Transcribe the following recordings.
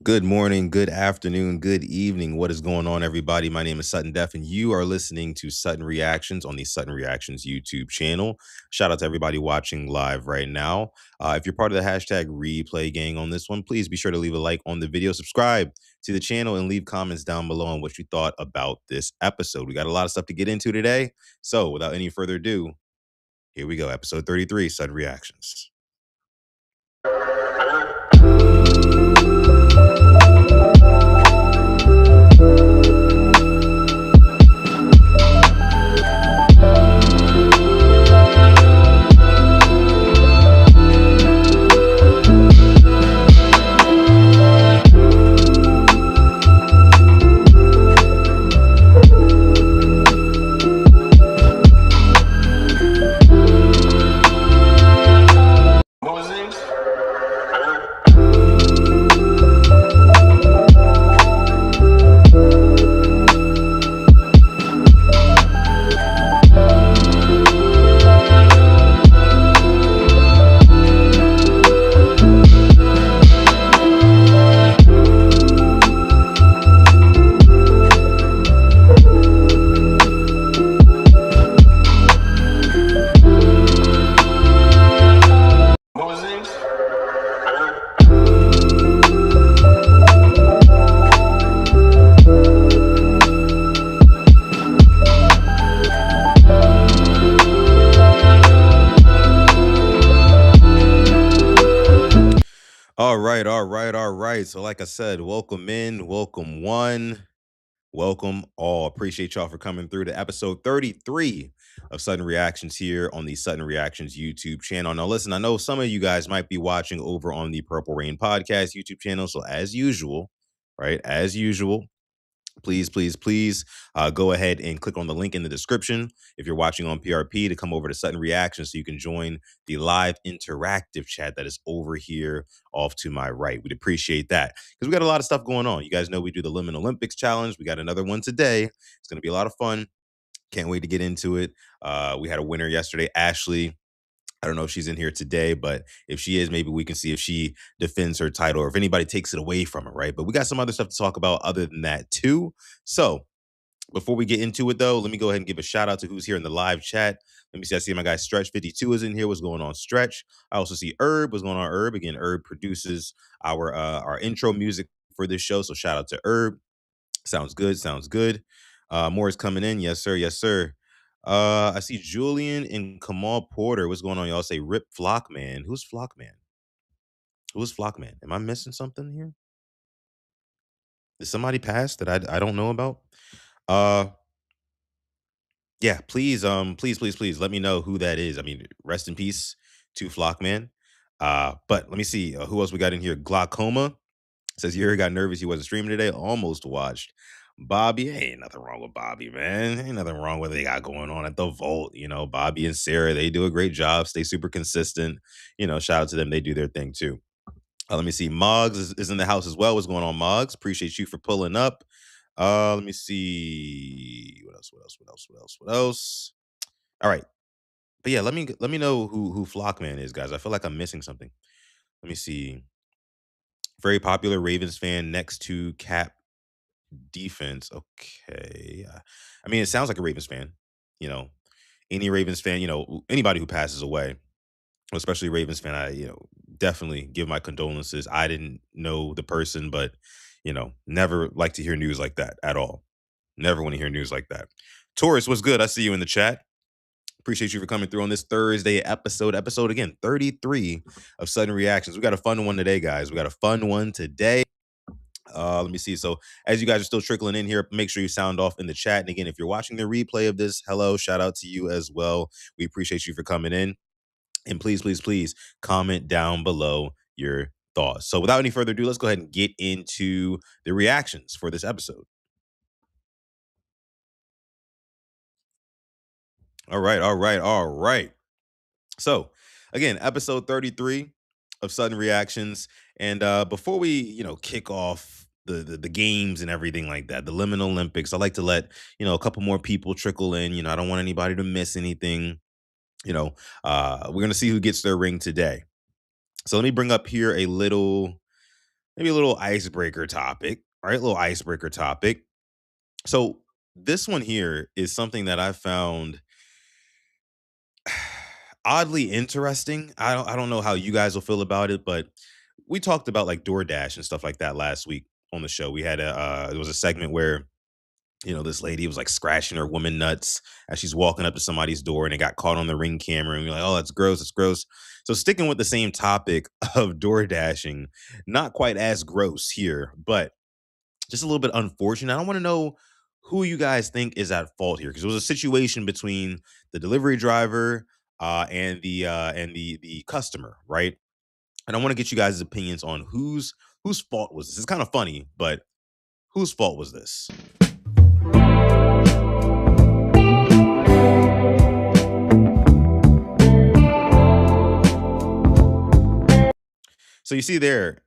Good morning, good afternoon, good evening. What is going on, everybody? My name is Sutton Def, and you are listening to Sutton Reactions on the Sutton Reactions YouTube channel. Shout out to everybody watching live right now. If you're part of the hashtag replay gang on this one, please be sure to leave a like on the video, subscribe to the channel, and leave comments down below on what you thought about this episode. We got a lot of stuff to get into today. So, without any further ado, here we go. Episode 33, Sutton Reactions. All right. So, like I said, welcome in, welcome one, welcome all. Appreciate y'all for coming through to episode 33 of Sudden Reactions here on the Sudden Reactions YouTube channel. Now, listen, I know some of you guys might be watching over on the Purple Rain Podcast YouTube channel. So, as usual, right, as usual, please, go ahead and click on the link in the description if you're watching on PRP to come over to Sudden Reactions so you can join the live interactive chat that is over here off to my right. We'd appreciate that because we got a lot of stuff going on. You guys know we do the Lemon Olympics challenge. We got another one today. It's going to be a lot of fun. Can't wait to get into it. We had a winner yesterday, Ashley. I don't know if she's in here today, but if she is, maybe we can see if she defends her title or if anybody takes it away from her, right? But we got some other stuff to talk about other than that, too. So before we get into it, though, let me go ahead and give a shout out to who's here in the live chat. Let me see. I see my guy Stretch52 is in here. What's going on, Stretch? I also see Herb. What's going on, Herb? Again, Herb produces our intro music for this show. So shout out to Herb. Sounds good. Sounds good. More is coming in. Yes, sir. Yes, sir. I see Julian and Kamal Porter. What's going on? Y'all say Rip Flockman. Who's Flockman? Who's Flockman? Am I missing something here? Did somebody pass that I don't know about? Uh yeah, please let me know who that is. I mean, rest in peace to Flockman. But let me see who else we got in here. Glaucoma says you got nervous. He wasn't streaming today. Almost watched. Bobby, ain't nothing wrong with Bobby, man. Ain't nothing wrong with what they got going on at the vault. You know, Bobby and Sarah, they do a great job. Stay super consistent. You know, shout out to them. They do their thing too. Let me see. Moggs is in the house as well. What's going on, Moggs? Appreciate you for pulling up. Let me see. What else? What else? What else? What else? What else? All right. But yeah, let me know who Flockman is, guys. I feel like I'm missing something. Let me see. Very popular Ravens fan next to Cap defense. Okay. I mean, it sounds like a Ravens fan. You know, any Ravens fan, you know, anybody who passes away, especially Ravens fan, definitely give my condolences. I didn't know the person, but, never like to hear news like that at all. Never want to hear news like that. Taurus, what's good? I see you in the chat. Appreciate you for coming through on this Thursday episode again, 33 of Sudden Reactions. We got a fun one today, guys. We got a fun one today. Let me see. So as you guys are still trickling in here, make sure you sound off in the chat. And again, if you're watching the replay of this, hello, shout out to you as well. We appreciate you for coming in. And please comment down below your thoughts. So without any further ado, let's go ahead and get into the reactions for this episode. All right. So again, episode 33 of Sudden Reactions. And before we, kick off the games and everything like that, the Liminal Olympics, I like to let, a couple more people trickle in. I don't want anybody to miss anything. We're gonna see who gets their ring today. So let me bring up here a little maybe a little icebreaker topic, right? A little icebreaker topic. So this one here is something that I found oddly interesting. I don't know how you guys will feel about it, but we talked about like DoorDash and stuff like that last week on the show. We had a there was a segment where this lady was like scratching her woman nuts as she's walking up to somebody's door and it got caught on the ring camera. And you're like, oh, that's gross. It's gross. So, sticking with the same topic of door dashing, not quite as gross here, but just a little bit unfortunate. I want to know who you guys think is at fault here because it was a situation between the delivery driver and the customer, right? And I want to get you guys' opinions on whose fault was this. It's kind of funny, but whose fault was this? So you see there,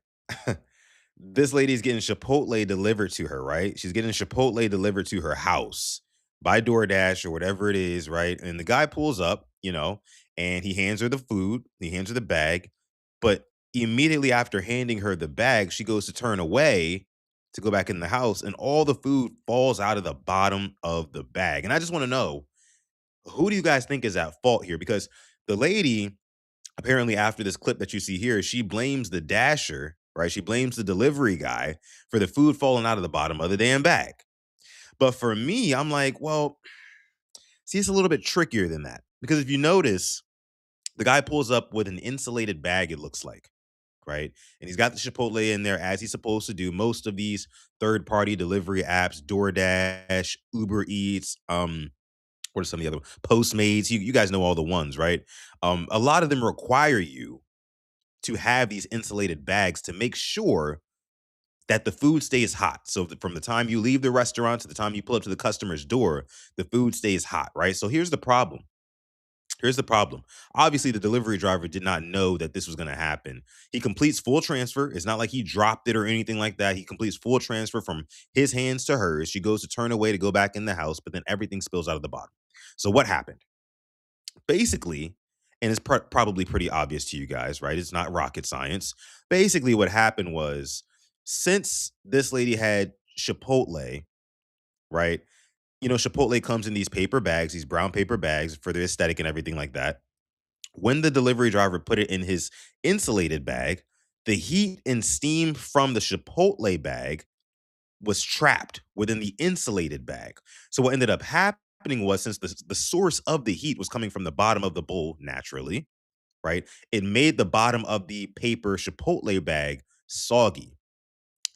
this lady's getting Chipotle delivered to her, right? She's getting Chipotle delivered to her house by DoorDash or whatever it is, right? And the guy pulls up, and he hands her the food, he hands her the bag, but immediately after handing her the bag, she goes to turn away to go back in the house, and all the food falls out of the bottom of the bag. And I just want to know, who do you guys think is at fault here? Because the lady, apparently after this clip that you see here, she blames the dasher, right? She blames the delivery guy for the food falling out of the bottom of the damn bag. But for me, I'm like, well, see, it's a little bit trickier than that. Because if you notice, the guy pulls up with an insulated bag, it looks like, right? And he's got the Chipotle in there as he's supposed to do. Most of these third-party delivery apps, DoorDash, Uber Eats, what are some of the other Postmates? You guys know all the ones, right? A lot of them require you to have these insulated bags to make sure that the food stays hot. So from the time you leave the restaurant to the time you pull up to the customer's door, the food stays hot, right? So here's the problem. Here's the problem. Obviously, the delivery driver did not know that this was going to happen. He completes full transfer. It's not like he dropped it or anything like that. He completes full transfer from his hands to hers. She goes to turn away to go back in the house, but then everything spills out of the bottom. So what happened? Basically, and it's probably pretty obvious to you guys, right? It's not rocket science. Basically, what happened was, since this lady had Chipotle, right? Chipotle comes in these paper bags, these brown paper bags for the aesthetic and everything like that. When the delivery driver put it in his insulated bag, the heat and steam from the Chipotle bag was trapped within the insulated bag. So what ended up happening was, since the source of the heat was coming from the bottom of the bowl naturally, right? It made the bottom of the paper Chipotle bag soggy.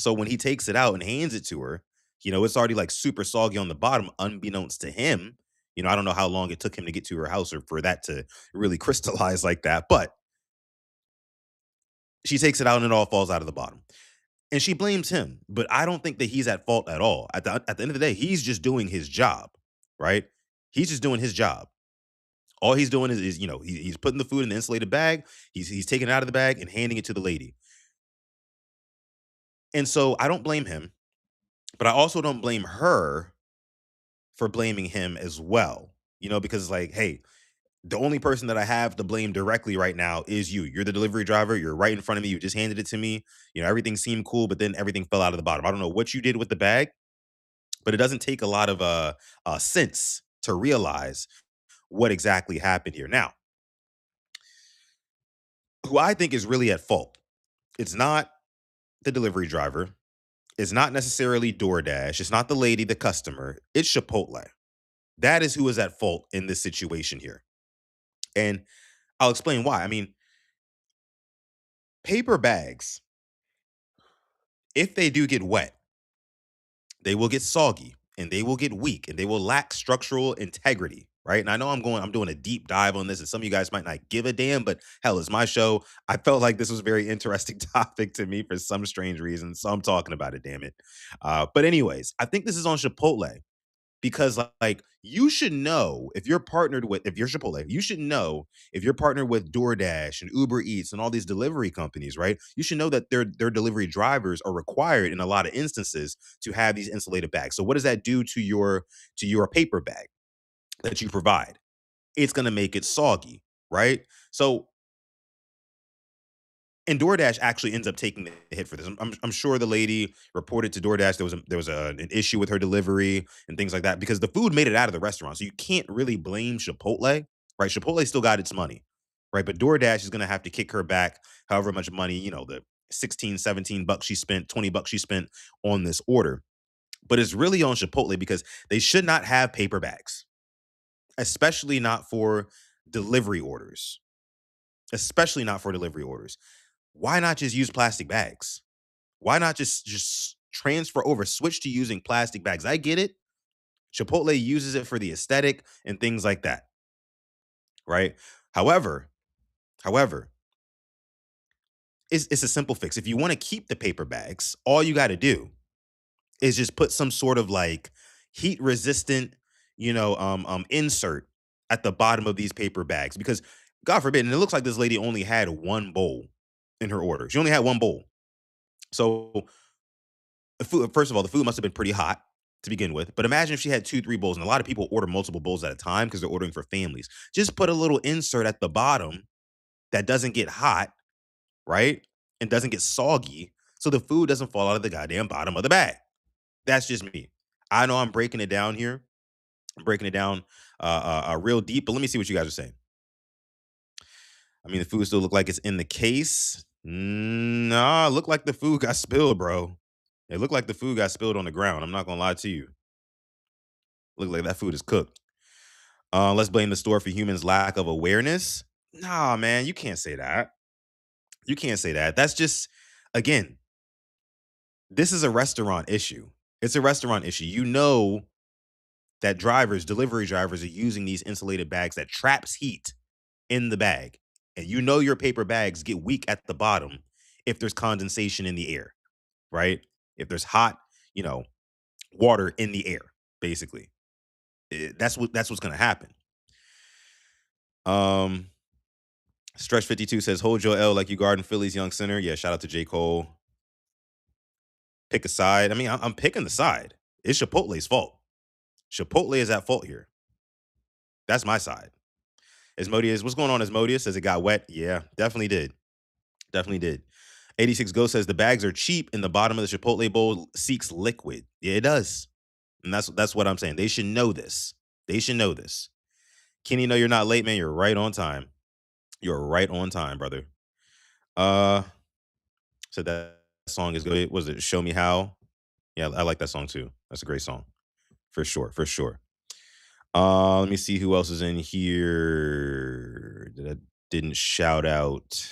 So when he takes it out and hands it to her, it's already like super soggy on the bottom, unbeknownst to him. I don't know how long it took him to get to her house or for that to really crystallize like that, but she takes it out and it all falls out of the bottom. And she blames him, but I don't think that he's at fault at all. At the end of the day, he's just doing his job, right? He's just doing his job. All he's doing is he's putting the food in the insulated bag. He's taking it out of the bag and handing it to the lady. And so I don't blame him, but I also don't blame her for blaming him as well. Because like, hey, the only person that I have to blame directly right now is you. You're the delivery driver. You're right in front of me. You just handed it to me. Everything seemed cool, but then everything fell out of the bottom. I don't know what you did with the bag, but it doesn't take a lot of sense to realize what exactly happened here. Now, who I think is really at fault, it's not the delivery driver. It's not necessarily DoorDash. It's not the lady, the customer. It's Chipotle. That is who is at fault in this situation here. And I'll explain why. I mean, paper bags, if they do get wet, they will get soggy and they will get weak and they will lack structural integrity, right? And I know I'm doing a deep dive on this, and some of you guys might not give a damn, but hell, it's my show. I felt like this was a very interesting topic to me for some strange reason, so I'm talking about it, damn it. But anyways, I think this is on Chipotle. Because like, you should know, if you're Chipotle, you should know, if you're partnered with DoorDash and Uber Eats and all these delivery companies, right? You should know that their delivery drivers are required in a lot of instances to have these insulated bags. So what does that do to your paper bag that you provide? It's going to make it soggy, right? So And DoorDash actually ends up taking the hit for this. I'm sure the lady reported to DoorDash an issue with her delivery and things like that because the food made it out of the restaurant. So you can't really blame Chipotle, right? Chipotle still got its money, right? But DoorDash is going to have to kick her back however much money, the 16, 17 bucks she spent, 20 bucks she spent on this order. But it's really on Chipotle because they should not have paper bags, especially not for delivery orders. Especially not for delivery orders. Why not just use plastic bags? Why not just transfer over, switch to using plastic bags? I get it. Chipotle uses it for the aesthetic and things like that, right? However, however, it's a simple fix. If you want to keep the paper bags, all you got to do is just put some sort of like heat resistant, insert at the bottom of these paper bags because God forbid, and it looks like this lady only had one bowl in her order. She only had one bowl. So the food, first of all, the food must have been pretty hot to begin with. But imagine if she had two, three bowls, and a lot of people order multiple bowls at a time because they're ordering for families. Just put a little insert at the bottom that doesn't get hot, right? And doesn't get soggy, so the food doesn't fall out of the goddamn bottom of the bag. That's just me. I know I'm breaking it down here. I'm breaking it down real deep, but let me see what you guys are saying. I mean, the food still look like it's in the case. Nah, look like the food got spilled, bro. It looked like the food got spilled on the ground. I'm not gonna lie to you. Look like that food is cooked. Let's blame the store for humans' lack of awareness. Nah, man, you can't say that. You can't say that. That's just, again, this is a restaurant issue. It's a restaurant issue. You know that delivery drivers, are using these insulated bags that traps heat in the bag. And you know your paper bags get weak at the bottom if there's condensation in the air, right? If there's hot, you know, water in the air, basically. That's what's gonna happen. Um, Stretch 52 says, "Hold your L like you guarding Philly's young center." Yeah, shout out to J. Cole. Pick a side. I mean, I'm picking the side. It's Chipotle's fault. Chipotle is at fault here. That's my side. Asmodeus, what's going on, Asmodeus? Says it got wet. Yeah, definitely did. Definitely did. 86 Go says the bags are cheap and the bottom of the Chipotle bowl seeks liquid. Yeah, it does. And that's what I'm saying. They should know this. They should know this. Kenny, know you're not late, man. You're right on time. You're right on time, brother. Uh, so that song is good. Was it Show Me How? Yeah, I like that song too. That's a great song. For sure, for sure. Let me see who else is in here that I didn't shout out.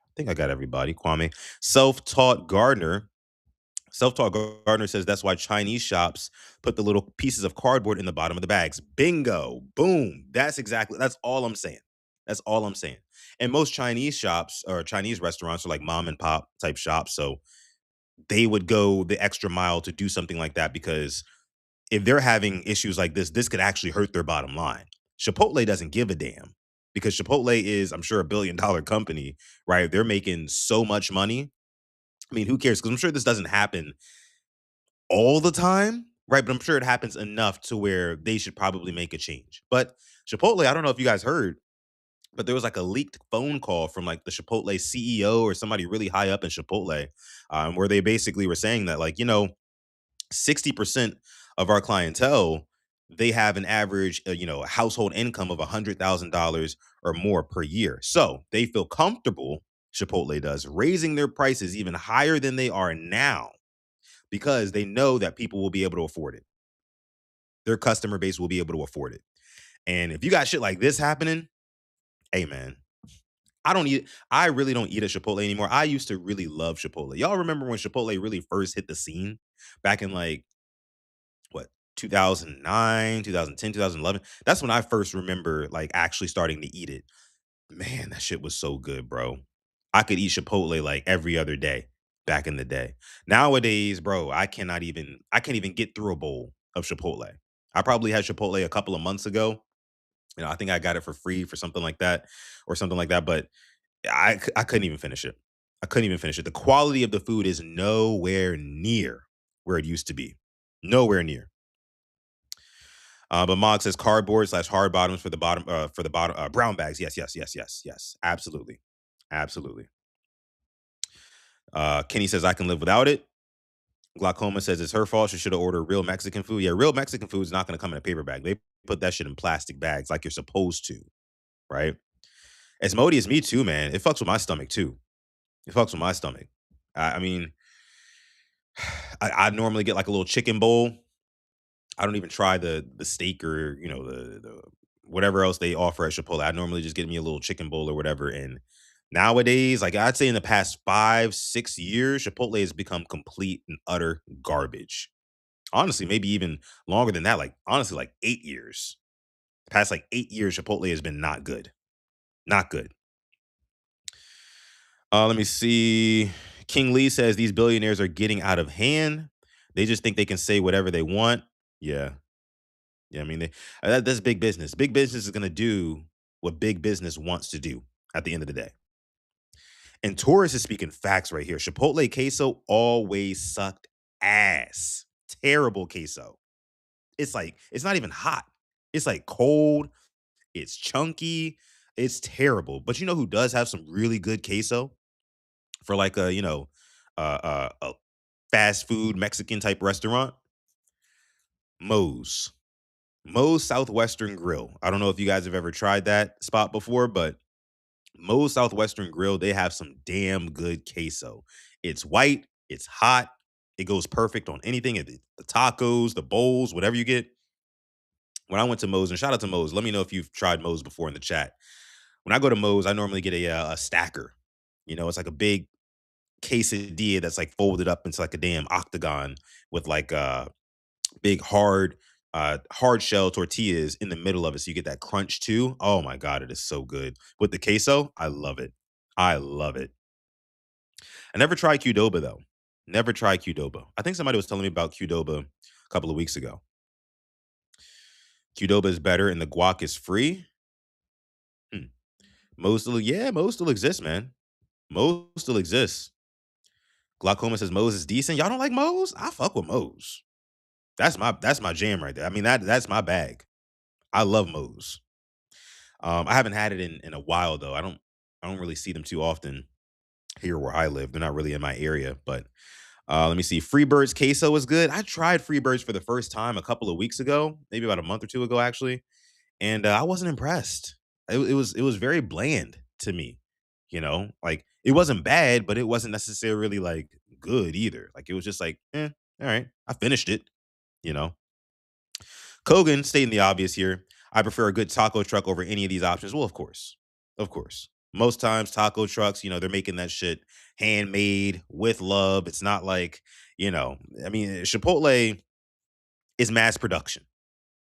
I think I got everybody. Kwame. Self-taught gardener. Self-taught gardener says that's why Chinese shops put the little pieces of cardboard in the bottom of the bags. Bingo. Boom. That's all I'm saying. That's all I'm saying. And most Chinese shops or Chinese restaurants are like mom and pop type shops. So they would go the extra mile to do something like that because if they're having issues like this could actually hurt their bottom line. Chipotle doesn't give a damn because Chipotle is, I'm sure, $1 billion company, right? They're making so much money. I mean, who cares? Because I'm sure this doesn't happen all the time, right? But I'm sure it happens enough to where they should probably make a change. But Chipotle, I don't know if you guys heard, but there was like a leaked phone call from like the Chipotle CEO or somebody really high up in Chipotle, where they basically were saying that, like, 60% of our clientele, they have an average, household income of $100,000 or more per year. So they feel comfortable, Chipotle does, raising their prices even higher than they are now because they know that people will be able to afford it. Their customer base will be able to afford it. And if you got shit like this happening, hey man, I really don't eat at Chipotle anymore. I used to really love Chipotle. Y'all remember when Chipotle really first hit the scene back in like what 2009, 2010, 2011? That's when I first remember like actually starting to eat it. Man, that shit was so good, bro. I could eat Chipotle like every other day back in the day. Nowadays, bro, I can't even get through a bowl of Chipotle. I probably had Chipotle a couple of months ago. I think I got it for free for something like that or something like that, but I couldn't even finish it. I couldn't even finish it. The quality of the food is nowhere near where it used to be. Nowhere near. But Mog says cardboard slash hard bottoms for the bottom brown bags. Yes, yes, yes, yes, yes. Absolutely. Absolutely. Kenny says I can live without it. Glaucoma says it's her fault. She should have ordered real Mexican food. Yeah, real Mexican food is not going to come in a paper bag. They put that shit in plastic bags like you're supposed to, right? As moody as me too, man. It fucks with my stomach too. It fucks with my stomach. I mean, I normally get like a little chicken bowl. I don't even try the steak or the whatever else they offer at Chipotle. I normally just get me a little chicken bowl or whatever. And nowadays, like I'd say in the past 5, 6 years, Chipotle has become complete and utter garbage. Honestly, maybe even longer than that. Like honestly, like 8 years. The past like 8 years, Chipotle has been not good. Not good. Let me see. King Lee says these billionaires are getting out of hand. They just think they can say whatever they want. Yeah. Yeah. I mean, that's big business. Big business is going to do what big business wants to do at the end of the day. And Taurus is speaking facts right here. Chipotle queso always sucked ass. Terrible queso. It's like, it's not even hot. It's like cold. It's chunky. It's terrible. But you know who does have some really good queso? For like a fast food Mexican type restaurant, Moe's. Moe's Southwestern Grill. I don't know if you guys have ever tried that spot before, but Moe's Southwestern Grill, they have some damn good queso. It's white, it's hot, it goes perfect on anything. The tacos, the bowls, whatever you get. When I went to Moe's, and shout out to Moe's, let me know if you've tried Moe's before in the chat. When I go to Moe's, I normally get a stacker. It's like a big quesadilla that's like folded up into like a damn octagon with like big hard shell tortillas in the middle of it, so you get that crunch too. Oh my god, it is so good with the queso. I love it. I love it. I never tried Qdoba though. Never tried Qdoba. I think somebody was telling me about Qdoba a couple of weeks ago. Qdoba is better and the guac is free. Hmm. Most still exists, man. Most still exists. Glaucoma says Moe's is decent. Y'all don't like Moe's? I fuck with Moe's. That's my jam right there. I mean, that's my bag. I love Moe's. I haven't had it in a while though. I don't really see them too often here where I live. They're not really in my area. But let me see. Freebird's queso is good. I tried Freebird's for the first time a couple of weeks ago, maybe about a month or two ago actually, and I wasn't impressed. It was very bland to me. Like it wasn't bad, but it wasn't necessarily like good either. Like it was just like, all right. I finished it. You know. Kogan stating the obvious here. I prefer a good taco truck over any of these options. Well, of course. Of course. Most times taco trucks, they're making that shit handmade with love. It's not like, I mean, Chipotle is mass production.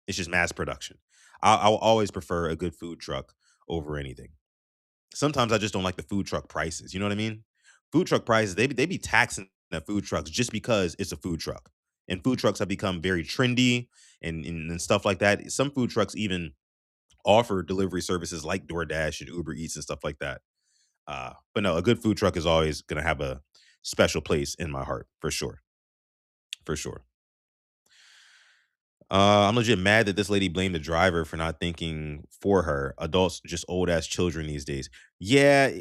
It's just mass production. I'll always prefer a good food truck over anything. Sometimes I just don't like the food truck prices. You know what I mean? Food truck prices, they be taxing the food trucks just because it's a food truck. And food trucks have become very trendy and stuff like that. Some food trucks even offer delivery services like DoorDash and Uber Eats and stuff like that. But no, a good food truck is always gonna have a special place in my heart for sure. For sure. I'm legit mad that this lady blamed the driver for not thinking for her. Adults just old ass children these days. Yeah,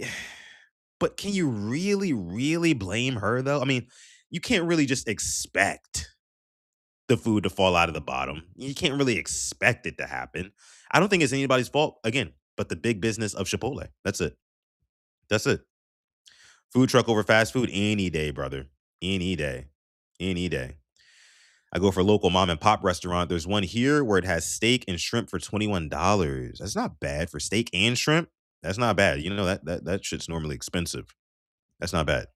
but can you really, really blame her though? I mean, you can't really just expect the food to fall out of the bottom. You can't really expect it to happen. I don't think it's anybody's fault, again, but the big business of Chipotle. That's it. That's it. Food truck over fast food any day, brother. Any day. Any day. I go for a local mom and pop restaurant. There's one here where it has steak and shrimp for $21. That's not bad for steak and shrimp. That's not bad. That shit's normally expensive. That's not bad.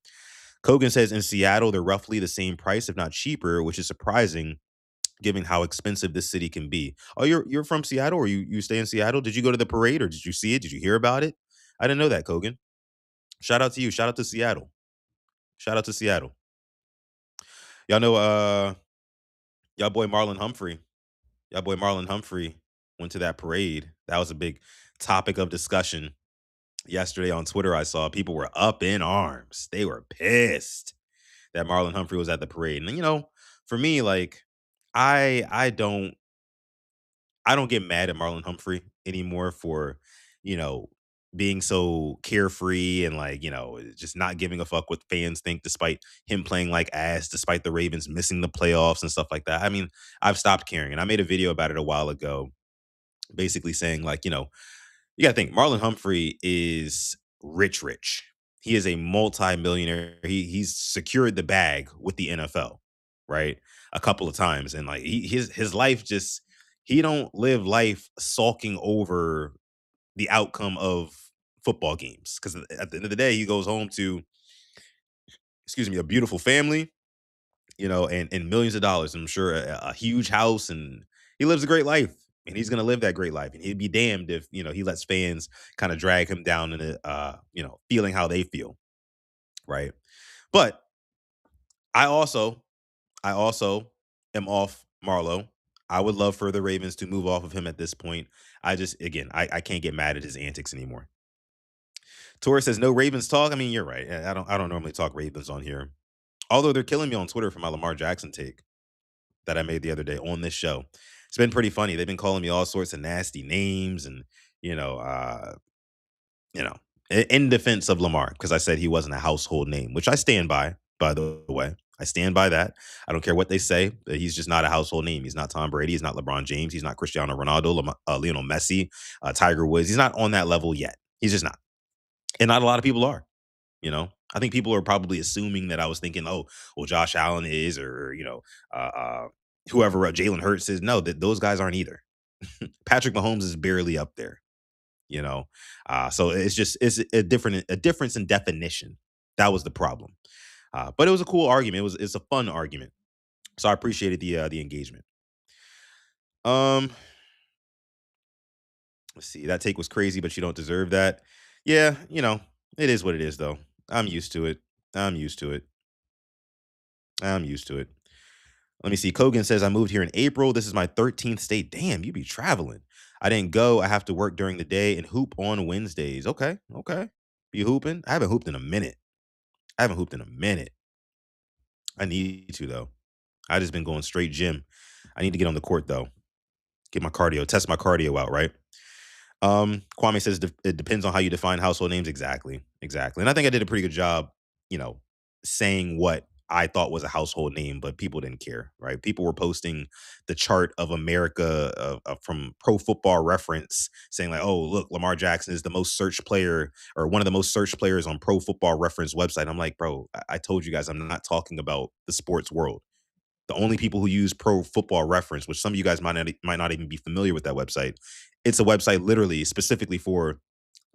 Kogan says in Seattle they're roughly the same price, if not cheaper, which is surprising given how expensive this city can be. Oh, you're from Seattle, or you stay in Seattle? Did you go to the parade, or did you see it? Did you hear about it? I didn't know that, Kogan. Shout out to you. Shout out to Seattle. Shout out to Seattle. Y'all know y'all boy Marlon Humphrey. Y'all boy Marlon Humphrey went to that parade. That was a big topic of discussion yesterday on Twitter. I saw people were up in arms. They were pissed that Marlon Humphrey was at the parade. And for me, like I don't get mad at Marlon Humphrey anymore for, you know, being so carefree and like, just not giving a fuck what fans think despite him playing like ass, despite the Ravens missing the playoffs and stuff like that. I mean, I've stopped caring. And I made a video about it a while ago, basically saying like, you gotta think Marlon Humphrey is rich, rich. He is a multi-millionaire. He's secured the bag with the NFL, right? A couple of times. And like his life just he don't live life sulking over the outcome of football games. Cause at the end of the day, he goes home to, excuse me, a beautiful family, and millions of dollars. I'm sure a huge house, and he lives a great life, and he's gonna live that great life. And he'd be damned if he lets fans kind of drag him down into feeling how they feel, right? But I also, I also am off Marlowe. I would love for the Ravens to move off of him at this point. I just, again, I can't get mad at his antics anymore. Torres says no Ravens talk. I mean, you're right. I don't normally talk Ravens on here. Although they're killing me on Twitter for my Lamar Jackson take that I made the other day on this show. It's been pretty funny. They've been calling me all sorts of nasty names and, you know, uh, you know, in defense of Lamar, because I said he wasn't a household name, which I stand by the way. I stand by that. I don't care what they say. That he's just not a household name. He's not Tom Brady. He's not LeBron James. He's not Cristiano Ronaldo, Lionel Messi, Tiger Woods. He's not on that level yet. He's just not. And not a lot of people are. I think people are probably assuming that I was thinking, oh, well, Josh Allen is, or whoever Jalen Hurts is. No, that those guys aren't either. Patrick Mahomes is barely up there. So it's a difference in definition. That was the problem. But it was a cool argument. It's a fun argument. So I appreciated the engagement. Um, let's see. That take was crazy, but you don't deserve that. Yeah, it is what it is, though. I'm used to it. I'm used to it. I'm used to it. Let me see. Kogan says, I moved here in April. This is my 13th state. Damn, you be traveling. I didn't go. I have to work during the day and hoop on Wednesdays. Okay. Okay. You hooping? I haven't hooped in a minute. I haven't hooped in a minute. I need to, though. I just been going straight gym. I need to get on the court, though. Get my cardio, test my cardio out, right? Kwame says it depends on how you define household names. Exactly. Exactly. And I think I did a pretty good job, you know, saying what I thought was a household name, but people didn't care, right? People were posting the chart of America from Pro Football Reference saying, like, oh, look, Lamar Jackson is the most searched player or one of the most searched players on Pro Football Reference website. I'm like, bro, I told you guys I'm not talking about the sports world. The only people who use Pro Football Reference, which some of you guys might not even be familiar with that website, it's a website literally specifically for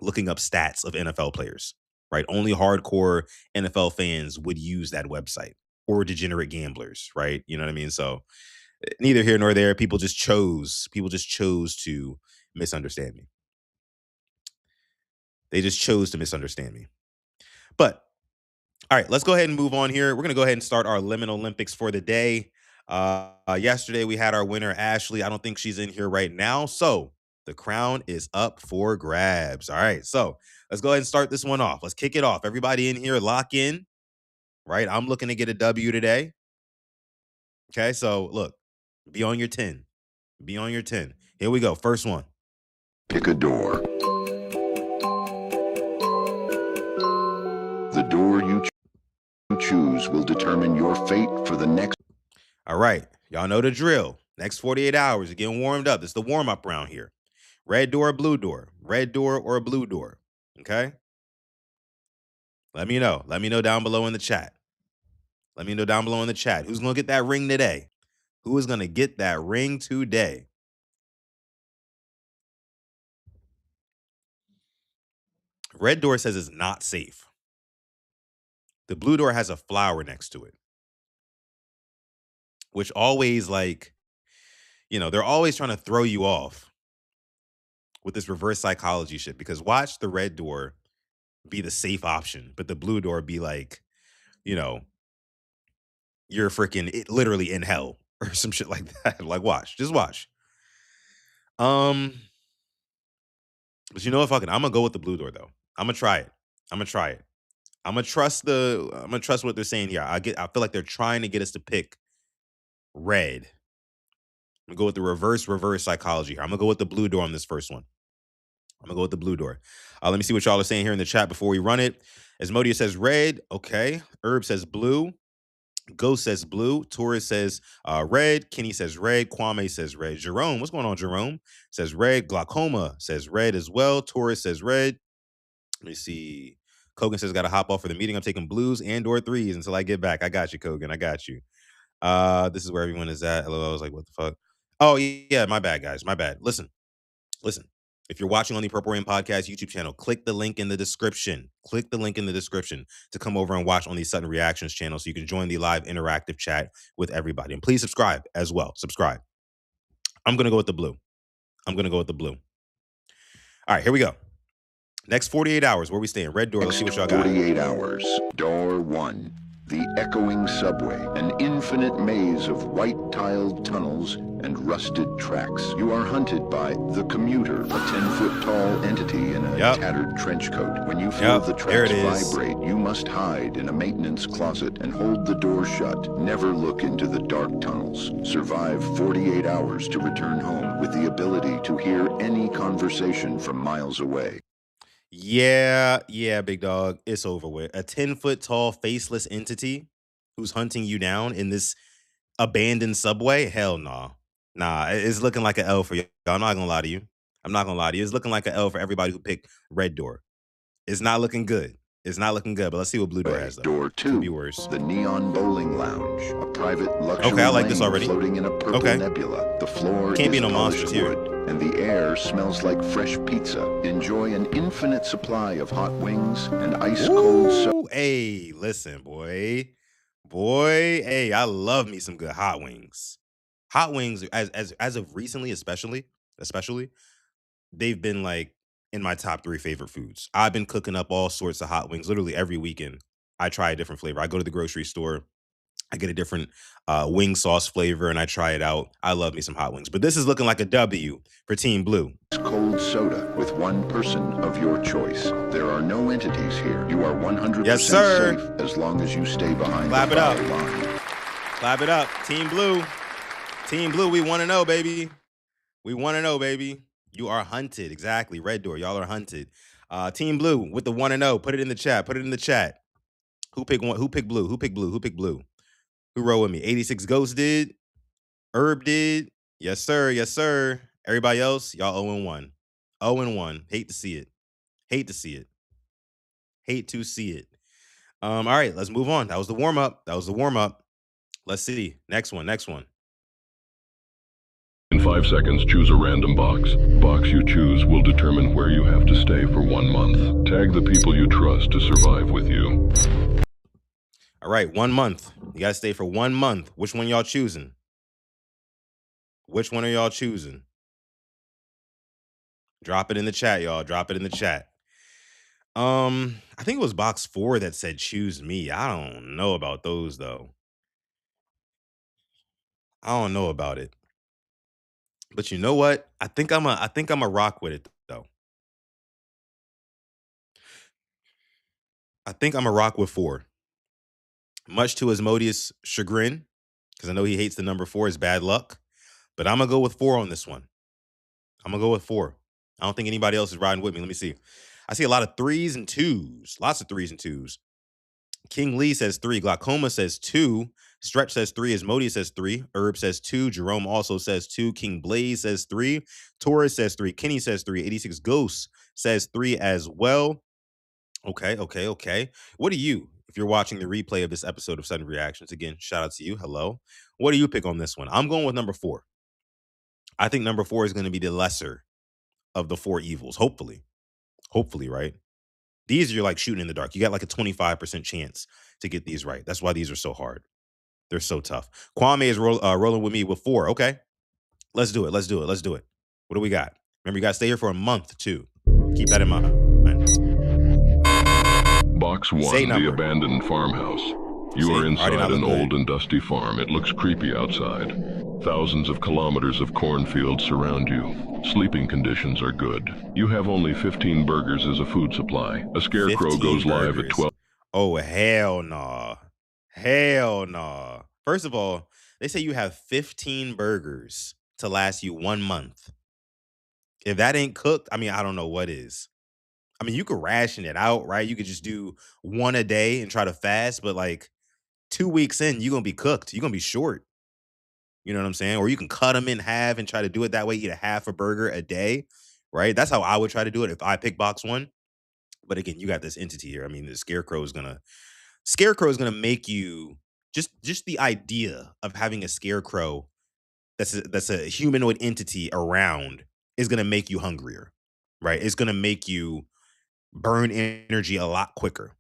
looking up stats of NFL players, right? Only hardcore NFL fans would use that website, or degenerate gamblers, right? You know what I mean? So neither here nor there. People just chose to misunderstand me. They just chose to misunderstand me. But all right, let's go ahead and move on here. We're going to go ahead and start our Lemon Olympics for the day. Yesterday, we had our winner, Ashley. I don't think she's in here right now. So the crown is up for grabs. All right, so let's go ahead and start this one off. Let's kick it off. Everybody in here, lock in, right? I'm looking to get a W today. Okay, so look, be on your 10. Be on your 10. Here we go. First one. Pick a door. The door you choose will determine your fate for the next. All right, y'all know the drill. Next 48 hours, you're getting warmed up. It's the warm up round here. Red door, blue door. Red door or blue door. Okay? Let me know. Let me know down below in the chat. Let me know down below in the chat. Who's going to get that ring today? Who is going to get that ring today? Red door says it's not safe. The blue door has a flower next to it, which always they're always trying to throw you off with this reverse psychology shit, because watch the red door be the safe option, but the blue door be like, you know, you're freaking literally in hell or some shit like that. Like, just watch. But you know what? Fucking, I'm gonna go with the blue door though. I'm gonna try it. I'm gonna try it. I'm gonna trust what they're saying here. I feel like they're trying to get us to pick red. I'm gonna go with the reverse psychology here. I'm gonna go with the blue door on this first one. I'm gonna go with the blue door. Let me see what y'all are saying here in the chat before we run it. Asmodia says red. Okay. Herb says blue. Ghost says blue. Torres says red. Kenny says red. Kwame says red. Jerome, what's going on, Jerome? Says red. Glaucoma says red as well. Torres says red. Let me see. Kogan says, got to hop off for the meeting. I'm taking blues and or threes until I get back. I got you, Kogan. I got you. This is where everyone is at. LOL. I was like, what the fuck? Oh, yeah. My bad, guys. My bad. Listen. If you're watching on the Purple Rain Podcast YouTube channel, click the link in the description. Click the link in the description to come over and watch on the Sutton Reactions channel so you can join the live interactive chat with everybody. And please subscribe as well. Subscribe. I'm going to go with the blue. All right, here we go. Next 48 hours, where we staying? Red door. Let's see what y'all got. 48 hours. Door 1. The echoing subway, an infinite maze of white-tiled tunnels and rusted tracks. You are hunted by the commuter, a 10-foot-tall entity in a tattered trench coat. When you feel the tracks vibrate, you must hide in a maintenance closet and hold the door shut. Never look into the dark tunnels. Survive 48 hours to return home with the ability to hear any conversation from miles away. Yeah, big dog. It's over with. A 10-foot tall, faceless entity who's hunting you down in this abandoned subway? Hell nah. Nah, it's looking like an L for y'all. I'm not gonna lie to you. It's looking like an L for everybody who picked red door. It's not looking good. But let's see what blue door has, though. Door 2, could be worse. The Neon Bowling Lounge, a private luxury Okay, I like this already. floating in a purple nebula. The floor Can't be is no monsters here. wood, and the air smells like fresh pizza. Enjoy an infinite supply of hot wings and ice-cold soda. Hey, listen, boy. Hey, I love me some good hot wings. Hot wings, as of recently, especially, they've been like in my top 3 favorite foods. I've been cooking up all sorts of hot wings literally every weekend. I try a different flavor. I go to the grocery store, I get a different wing sauce flavor, and I try it out. I love me some hot wings. But this is looking like a W for Team Blue. Cold soda with one person of your choice. There are no entities here. You are 100% safe as long as you stay behind the fire line. Clap it up. Team Blue. We want to know, baby. You are hunted. Exactly. Red door. Y'all are hunted. Team Blue with the 1-0. Put it in the chat. Who picked blue? Who picked blue? Who rolled with me? 86 Ghost did. Herb did. Yes, sir. Everybody else, y'all 0-1. 0-1. Hate to see it. All right, let's move on. That was the warm up. Let's see. Next one. In 5 seconds, choose a random box. Box you choose will determine where you have to stay for 1 month. Tag the people you trust to survive with you. All right, 1 month. You got to stay for 1 month. Which one y'all choosing? Which one are y'all choosing? Drop it in the chat, y'all. I think it was box 4 that said choose me. I don't know about those though. I don't know about it. But you know what? I think I'm a rock with it though. I think I'm a rock with 4. Much to Asmodeus' chagrin, because I know he hates the number 4 is bad luck. But I'm gonna go with 4 on this one. I don't think anybody else is riding with me. Let me see. I see a lot of 3s and 2s. Lots of 3s and 2s. King Lee says 3. Glaucoma says 2. Stretch says 3. Asmodeus says 3. Herb says 2. Jerome also says 2. King Blaze says 3. Torres says 3. Kenny says 3. 86 Ghosts says 3 as well. Okay. What do you, if you're watching the replay of this episode of Sudden Reactions, again, shout out to you. Hello. What do you pick on this one? I'm going with number 4. I think number 4 is going to be the lesser of the 4 evils. Hopefully, right? These are like shooting in the dark. You got like a 25% chance to get these right. That's why these are so hard. They're so tough. Kwame is rolling with me with 4. Okay. Let's do it. What do we got? Remember, you got to stay here for a month too. Keep that in mind. Box 1, the abandoned farmhouse. You are inside an old and dusty farm. It looks creepy outside. Thousands of kilometers of cornfields surround you. Sleeping conditions are good. You have only 15 burgers as a food supply. A scarecrow goes live at 12. Oh, hell nah. First of all, they say you have 15 burgers to last you 1 month. If that ain't cooked, I mean, I don't know what is. I mean, you could ration it out, right? You could just do one a day and try to fast, but like 2 weeks in, you're gonna be cooked. You're gonna be short. You know what I'm saying? Or you can cut them in half and try to do it that way, eat a half a burger a day, right? That's how I would try to do it if I pick box one. But again, you got this entity here. I mean, the scarecrow is gonna make you just the idea of having a scarecrow that's a humanoid entity around is gonna make you hungrier, right? It's gonna make you burn energy a lot quicker.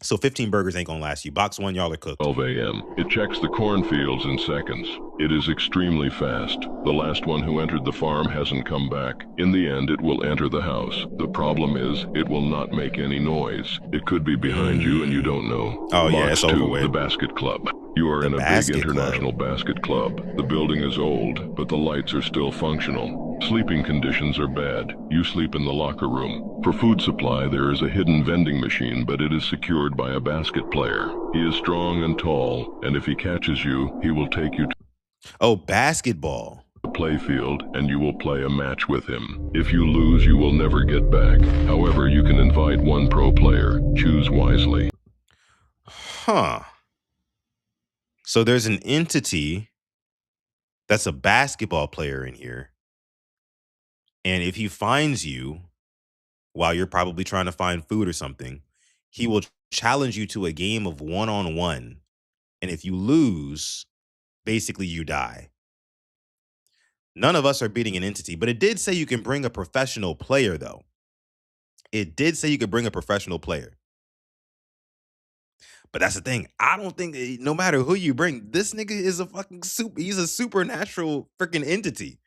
So 15 burgers ain't gonna last you. Box one, y'all are cooked. 12 a.m. It checks the cornfields in seconds. It is extremely fast. The last one who entered the farm hasn't come back. In the end, it will enter the house. The problem is, it will not make any noise. It could be behind you and you don't know. Oh, yeah, it's Box over 2, with. the basket club. You are The in a big basket international basket club. The building is old, but the lights are still functional. Sleeping conditions are bad. You sleep in the locker room. For food supply, there is a hidden vending machine, but it is secured by a basket player. He is strong and tall, and if he catches you, he will take you to Oh, basketball. the playfield, and you will play a match with him. If you lose, you will never get back. However, you can invite one pro player. Choose wisely. Huh. So there's an entity that's a basketball player in here. And if he finds you while you're probably trying to find food or something, he will challenge you to a game of one-on-one. And if you lose, basically you die. None of us are beating an entity, but it did say you can bring a professional player, though. It did say you could bring a professional player. But that's the thing. I don't think no matter who you bring, this nigga is a fucking he's a supernatural freaking entity.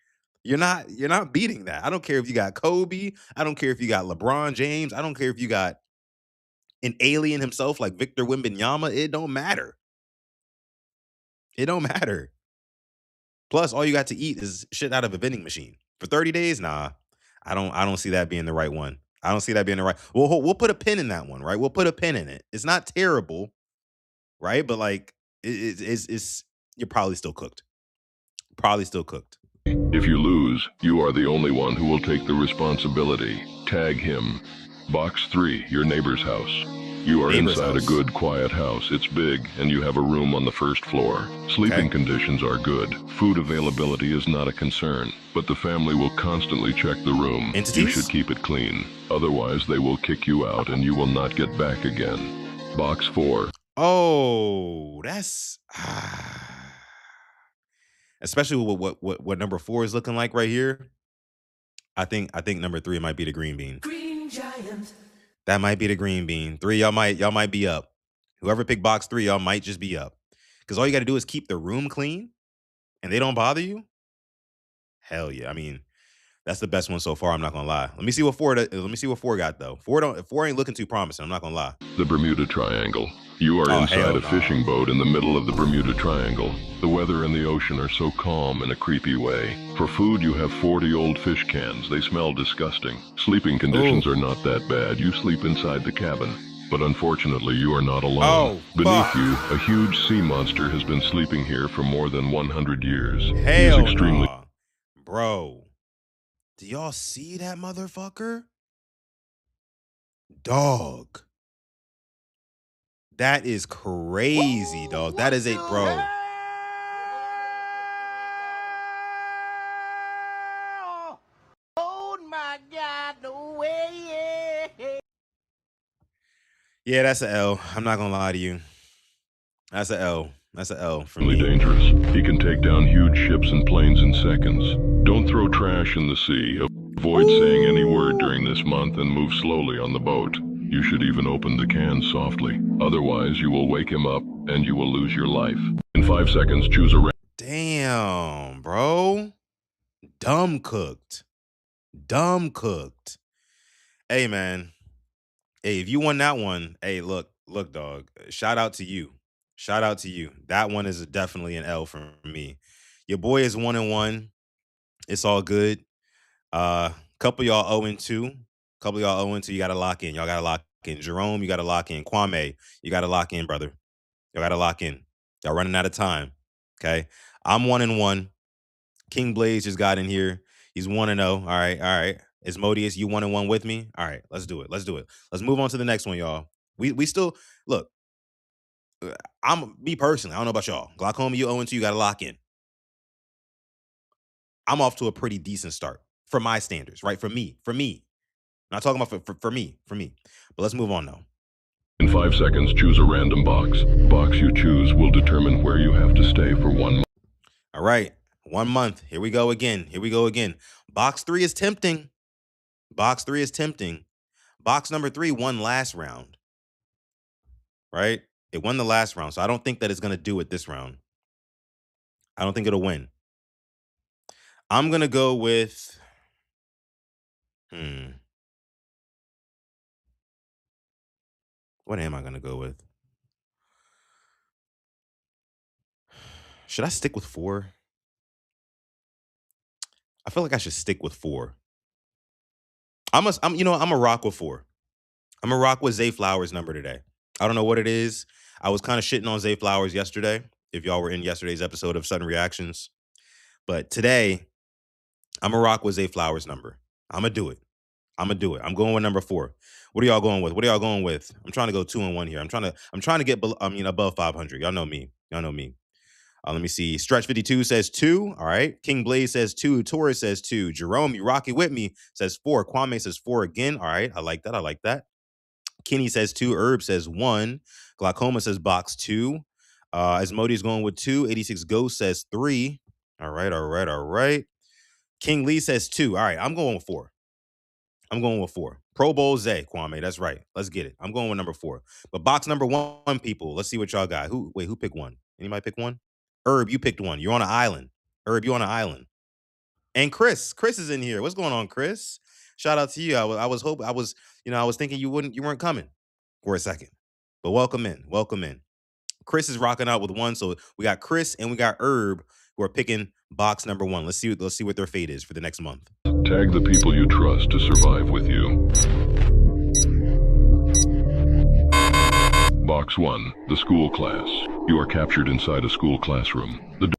You're not beating that. I don't care if you got Kobe. I don't care if you got LeBron James. I don't care if you got an alien himself like Victor Wembanyama. It don't matter. It don't matter. Plus, all you got to eat is shit out of a vending machine for 30 days. Nah, I don't see that being the right one. I don't see that being the right. We'll put a pin in that one, right? We'll put a pin in it. It's not terrible, right? But like, it's you're probably still cooked. Probably still cooked. If you lose, you are the only one who will take the responsibility. Tag him. Box 3, your neighbor's house. You are Neighbor's inside house. a good, quiet house. It's big, and you have a room on the first floor. Sleeping Okay. conditions are good. Food availability is not a concern, but the family will constantly check the room. Entities? You should keep it clean. Otherwise, they will kick you out, and you will not get back again. Box 4. Oh, that's especially with what number 4 is looking like right here. I think number 3 might be the green bean. Green giant. That might be the green bean. 3, y'all might be up. Whoever picked box 3, y'all might just be up. Because all you got to do is keep the room clean, and they don't bother you. Hell yeah! I mean, that's the best one so far. I'm not gonna lie. Let me see what 4. Let me see what 4 got though. 4 ain't looking too promising. I'm not gonna lie. The Bermuda Triangle. You are Oh, inside hell a no. fishing boat in the middle of the Bermuda Triangle. The weather and the ocean are so calm in a creepy way. For food, you have 40 old fish cans. They smell disgusting. Sleeping conditions are not that bad. You sleep inside the cabin. But unfortunately, you are not alone. Oh, Beneath fuck. you, a huge sea monster has been sleeping here for more than 100 years. He is Hell extremely nah. Bro. Do y'all see that motherfucker? Dog. That is crazy, dog. That is a bro. Oh my God, no way. Yeah, that's an L. I'm not gonna lie to you. That's an L. That's an L for me. dangerous. He can take down huge ships and planes in seconds. Don't throw trash in the sea. Avoid saying any word during this month and move slowly on the boat. You should even open the can softly. Otherwise, you will wake him up and you will lose your life. In 5 seconds, choose a Damn, bro. Dumb cooked. Dumb cooked. Hey, man. Hey, if you won that one, hey, look, dog. Shout out to you. Shout out to you. That one is definitely an L for me. Your boy is 1-1. It's all good. Couple y'all 0-2. Couple y'all 0-2. You gotta lock in. Y'all gotta lock in. Jerome, you gotta lock in. Kwame, you gotta lock in, brother. Y'all gotta lock in. Y'all running out of time. Okay. I'm 1-1. King Blaze just got in here. He's 1-0. All right, all right. Asmodeus, you 1-1 with me? All right, let's do it. Let's do it. Let's move on to the next one, y'all. We still look. I'm me personally. I don't know about y'all. Glaucoma, you 0-2. You got to lock in. I'm off to a pretty decent start for my standards, right? For me. Not talking about for me. But let's move on now. In 5 seconds, choose a random box. Box you choose will determine where you have to stay for 1 month. All right, 1 month. Here we go again. Box 3 is tempting. Box number 3 won last round, right? It won the last round, so I don't think that it's going to do it this round. I don't think it'll win. I'm going to go with... What am I going to go with? Should I stick with 4? I feel like I should stick with 4. I'm a rock with 4. I'm a rock with Zay Flowers' number today. I don't know what it is. I was kind of shitting on Zay Flowers yesterday, if y'all were in yesterday's episode of Sutton Reactions. But today, I'm a rock with Zay Flowers' number. I'm going to do it. I'm going with number 4. What are y'all going with? I'm trying to go 2-1 here. I'm trying to get above 500. Y'all know me. Let me see. Stretch 52 says 2. All right. King Blaze says 2. Taurus says 2. Jerome, you rock it with me, says 4. Kwame says 4 again. All right. I like that. Kenny says 2. Herb says 1. Glaucoma says box 2. Asmodeus going with 2. 86 Ghost says 3. All right. King Lee says 2. All right. I'm going with 4. Pro Bowl Zay, Kwame. That's right. Let's get it. I'm going with number 4. But box number 1, people. Let's see what y'all got. Who picked 1? Anybody pick 1? Herb, you picked 1. You're on an island. And Chris is in here. What's going on, Chris? Shout out to you. I was thinking you weren't coming for a second. But welcome in. Chris is rocking out with 1. So we got Chris and we got Herb who are picking box number 1. Let's see what their fate is for the next month. Tag the people you trust to survive with you. Box 1, the school class. You are captured inside a school classroom. The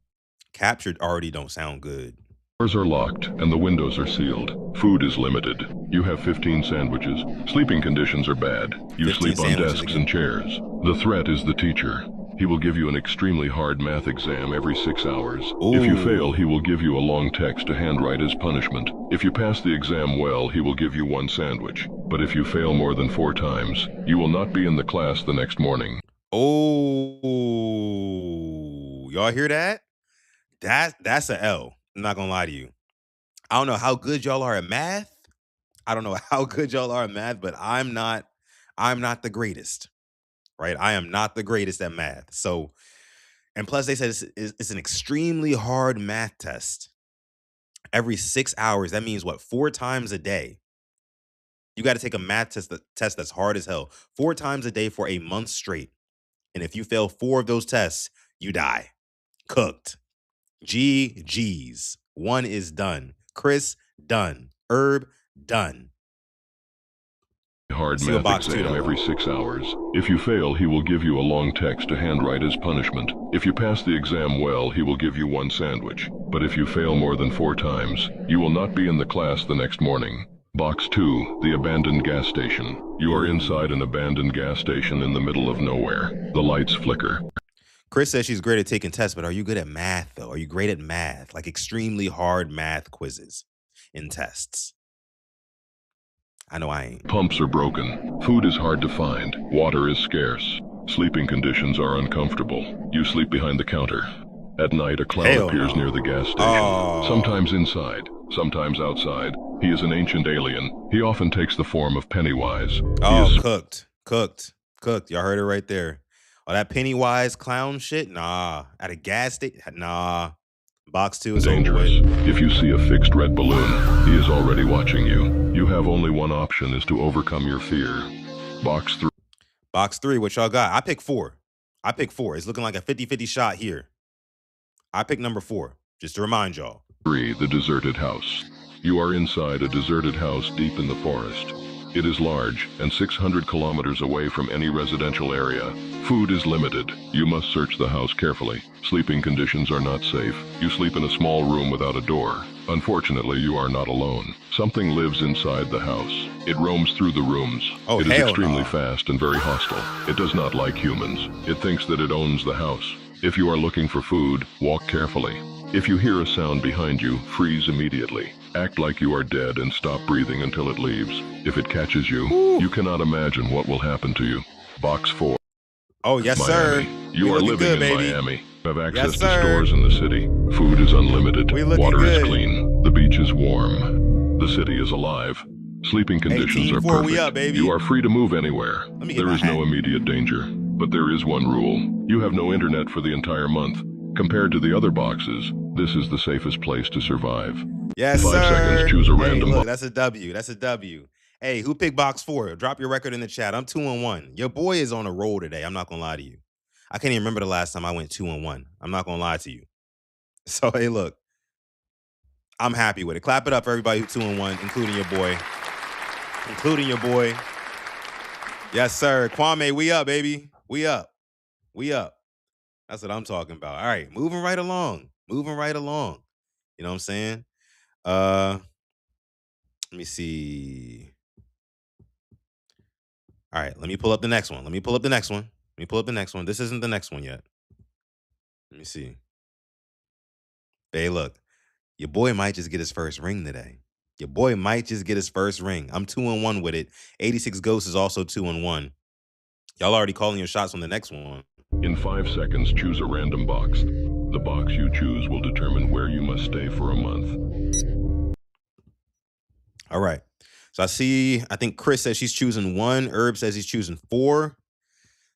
captured already don't sound good. Doors are locked and the windows are sealed. Food is limited. You have 15 sandwiches. Sleeping conditions are bad. You sleep on desks and chairs. The threat is the teacher. He will give you an extremely hard math exam every 6 hours. Ooh. If you fail, he will give you a long text to handwrite as punishment. If you pass the exam well, he will give you 1 sandwich. But if you fail more than 4 times, you will not be in the class the next morning. Oh, y'all hear that? That's an L. I'm not gonna lie to you. I don't know how good y'all are at math. But I'm not the greatest. Right? I am not the greatest at math. So, and plus they said it's an extremely hard math test. Every 6 hours, that means what? 4 times a day. You got to take a math test that's hard as hell. 4 times a day for a month straight. And if you fail 4 of those tests, you die. Cooked. GG's. 1 is done. Chris, done. Herb, done. Hard math exam every 6 hours. If you fail, he will give you a long text to handwrite as punishment. If you pass the exam well, he will give you 1 sandwich. But if you fail more than 4 times, you will not be in the class the next morning. Box 2, the abandoned gas station. You are inside an abandoned gas station in the middle of nowhere. The lights flicker. Chris says she's great at taking tests, but are you good at math, though? Are you great at math? Like extremely hard math quizzes and tests? I know I ain't. Pumps are broken. Food is hard to find. Water is scarce. Sleeping conditions are uncomfortable. You sleep behind the counter. At night, a clown appears near the gas station. Sometimes inside, sometimes outside. He is an ancient alien. He often takes the form of Pennywise. Cooked. Y'all heard it right there. Oh, that Pennywise clown shit? Nah. At a gas station? Nah. Box 2 is dangerous. If you see a fixed red balloon, he is already watching you. You have only one option, is to overcome your fear. Box 3. Box 3, what y'all got? I pick 4. It's looking like a 50-50 shot here. I pick number 4, just to remind y'all. 3, the deserted house. You are inside a deserted house deep in the forest. It is large and 600 kilometers away from any residential area. Food is limited. You must search the house carefully. Sleeping conditions are not safe. You sleep in a small room without a door. Unfortunately, you are not alone. Something lives inside the house. It roams through the rooms. Oh, it is hell extremely no. fast and very hostile. It does not like humans. It thinks that it owns the house. If you are looking for food, walk carefully. If you hear a sound behind you, freeze immediately. Act like you are dead and stop breathing until it leaves. If it catches you, you cannot imagine what will happen to you. Box 4. Oh, yes, Miami. sir. You are living good, in baby. Miami. You have access Yes, to sir. stores in the city. Food is unlimited. Water is clean. The beach is warm. The city is alive. Sleeping conditions are perfect. We up, baby. You are free to move anywhere. Let me get There my is hat. no immediate danger. But there is one rule. You have no internet for the entire month. Compared to the other boxes, this is the safest place to survive. Yes, 5 sir. seconds, choose a random look, box. that's a W. That's a W. Hey, who picked box 4? Drop your record in the chat. I'm 2-1. Your boy is on a roll today. I'm not gonna lie to you. I can't even remember the last time I went 2-1. I'm not gonna lie to you. So hey, look, I'm happy with it. Clap it up for everybody who's 2-1, including your boy. Including your boy. Yes, sir. Kwame, we up, baby. We up. We up. That's what I'm talking about. All right, moving right along. Moving right along. You know what I'm saying? Let me see. All right, let me pull up the next one. Let me pull up the next one. Let me pull up the next one. This isn't the next one yet. Let me see. Hey, look, your boy might just get his first ring today. Your boy might just get his first ring. I'm 2-1 with it. 86 Ghosts is also 2-1. Y'all already calling your shots on the next one. In 5 seconds, choose a random box. The box you choose will determine where you must stay for a month. All right. So I think Chris says she's choosing 1. Herb says he's choosing 4.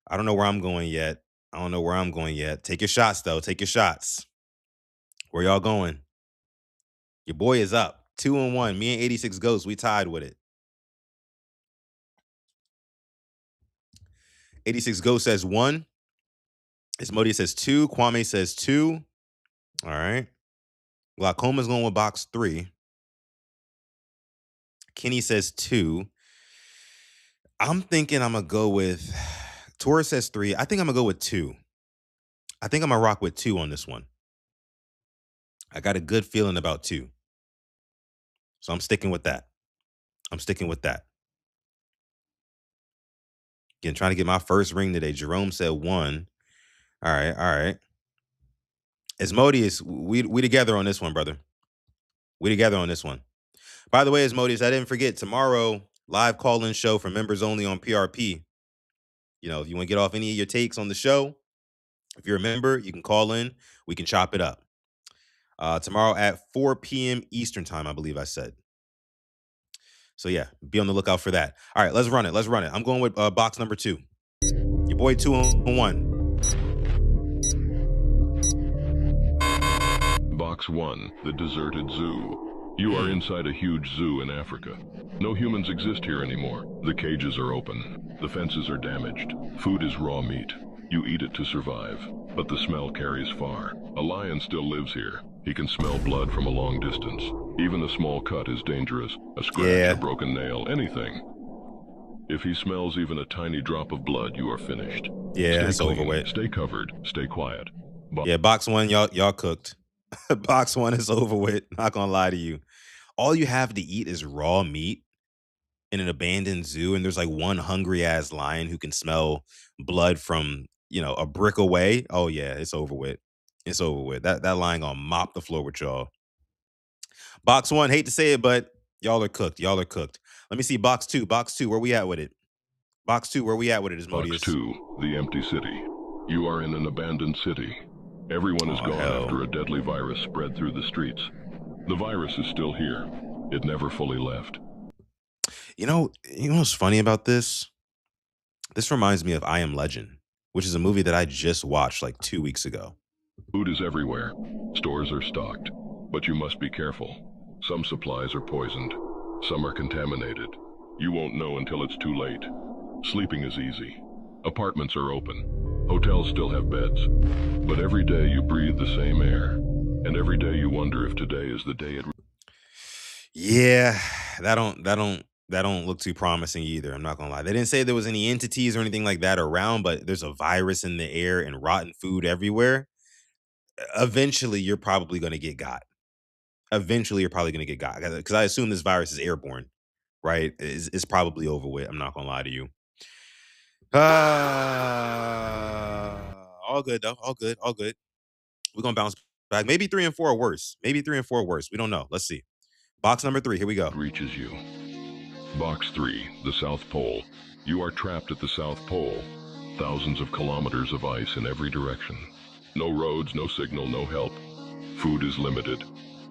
I don't know where I'm going yet. Take your shots, though. Take your shots. Where y'all going? Your boy is up. 2-1. Me and 86 Ghosts, we tied with it. 86 Ghosts says 1. Ismodi says 2. Kwame says 2. All right. Glaucoma's going with box 3. Kenny says 2. I'm thinking I'm going to go with... Taurus says 3. I think I'm going to go with 2. I think I'm going to rock with 2 on this one. I got a good feeling about 2. So I'm sticking with that. Again, trying to get my first ring today. Jerome said 1. All right. Asmodeus, we together on this one, brother. We together on this one. By the way, Asmodeus, I didn't forget, tomorrow, live call-in show for members only on PRP. You know, if you want to get off any of your takes on the show, if you're a member, you can call in. We can chop it up. Tomorrow at 4 p.m. Eastern time, I believe I said. So yeah, be on the lookout for that. All right, let's run it. I'm going with box number 2. Your boy 2-1. Box 1, the deserted zoo. You are inside a huge zoo in Africa. No humans exist here anymore. The cages are open. The fences are damaged. Food is raw meat. You eat it to survive, but the smell carries far. A lion still lives here. He can smell blood from a long distance. Even a small cut is dangerous. A scratch, a broken nail, anything. If he smells even a tiny drop of blood, you are finished. Yeah, stay clean, over with. Stay covered. Stay quiet. Yeah, box 1, y'all cooked. Box 1 is over with. Not gonna lie to you. All you have to eat is raw meat in an abandoned zoo, and there's like one hungry ass lion who can smell blood from, a brick away. Oh yeah, it's over with. It's over with. That lion gonna mop the floor with y'all. Box 1, hate to say it, but y'all are cooked. Let me see box 2. Where we at with it? Box 2, where we at with it, Asmodeus? Box 2, the empty city. You are in an abandoned city. Everyone is gone after a deadly virus spread through the streets. The virus is still here. It never fully left. You know what's funny about this? This reminds me of I Am Legend, which is a movie that I just watched like 2 weeks ago. Food is everywhere. Stores are stocked. But you must be careful. Some supplies are poisoned. Some are contaminated. You won't know until it's too late. Sleeping is easy. Apartments are open. Hotels still have beds. But every day you breathe the same air. And every day you wonder if today is the day it... Yeah, that don't look too promising either. I'm not gonna lie. They didn't say there was any entities or anything like that around, but there's a virus in the air and rotten food everywhere. Eventually, you're probably gonna get got. eventually you're probably gonna get got, because I assume this virus is airborne, right? It's probably over with. I'm not gonna lie to you. All good though. All good. All good. We're gonna bounce back. Maybe 3 and 4 are worse. Maybe 3 and 4 are worse. We don't know. Let's see. Box number 3. Here we go. Reaches you. Box 3, the South Pole. You are trapped at the South Pole. Thousands of kilometers of ice in every direction. No roads, no signal, no help. Food is limited.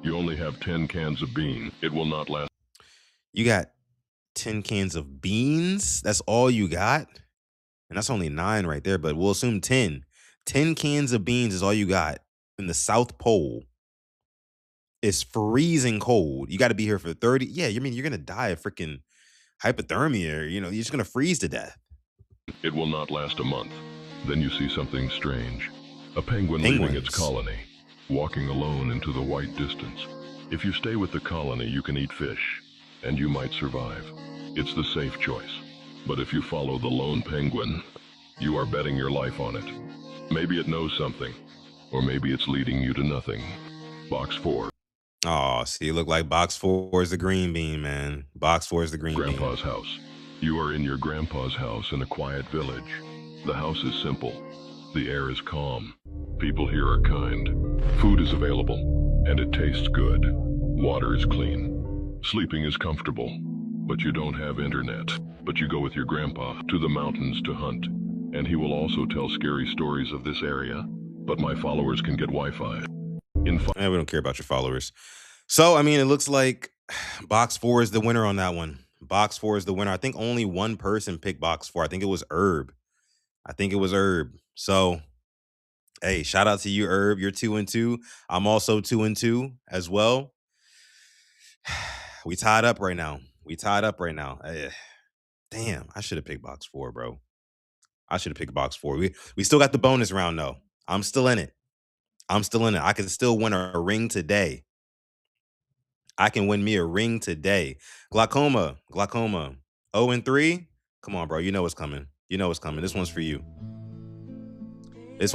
You only have 10 cans of bean. It will not last. You got 10 cans of beans. That's all you got? And that's only 9 right there, but we'll assume 10. 10 cans of beans is all you got in the South Pole. It's freezing cold. You got to be here for 30. Yeah, you mean you're going to die of freaking hypothermia. You're just going to freeze to death. It will not last a month. Then you see something strange. A penguin Penguins. leaving its colony, walking alone into the white distance. If you stay with the colony, you can eat fish, and you might survive. It's the safe choice. But if you follow the lone penguin, you are betting your life on it. Maybe it knows something, or maybe it's leading you to nothing. Box 4. Oh, see, it looked like box 4 is the green bean, man. Box 4 is the green Grandpa's bean. house. You are in your grandpa's house in a quiet village. The house is simple. The air is calm. People here are kind. Food is available, and it tastes good. Water is clean. Sleeping is comfortable, but you don't have internet. But you go with your grandpa to the mountains to hunt, and he will also tell scary stories of this area. But my followers can get Wi-Fi. We don't care about your followers. So, I mean, it looks like box 4 is the winner on that one. Box 4 is the winner. I think only one person picked box 4. I think it was Herb. So, hey, shout out to you, Herb. You're 2-2. I'm also 2-2 as well. We tied up right now. Damn, I should have picked box 4, bro. I should have picked box 4. We still got the bonus round though. I'm still in it. I can still win a ring today. I can win me a ring today. Glaucoma. 0-3. Come on, bro. You know what's coming. This one's for you. It's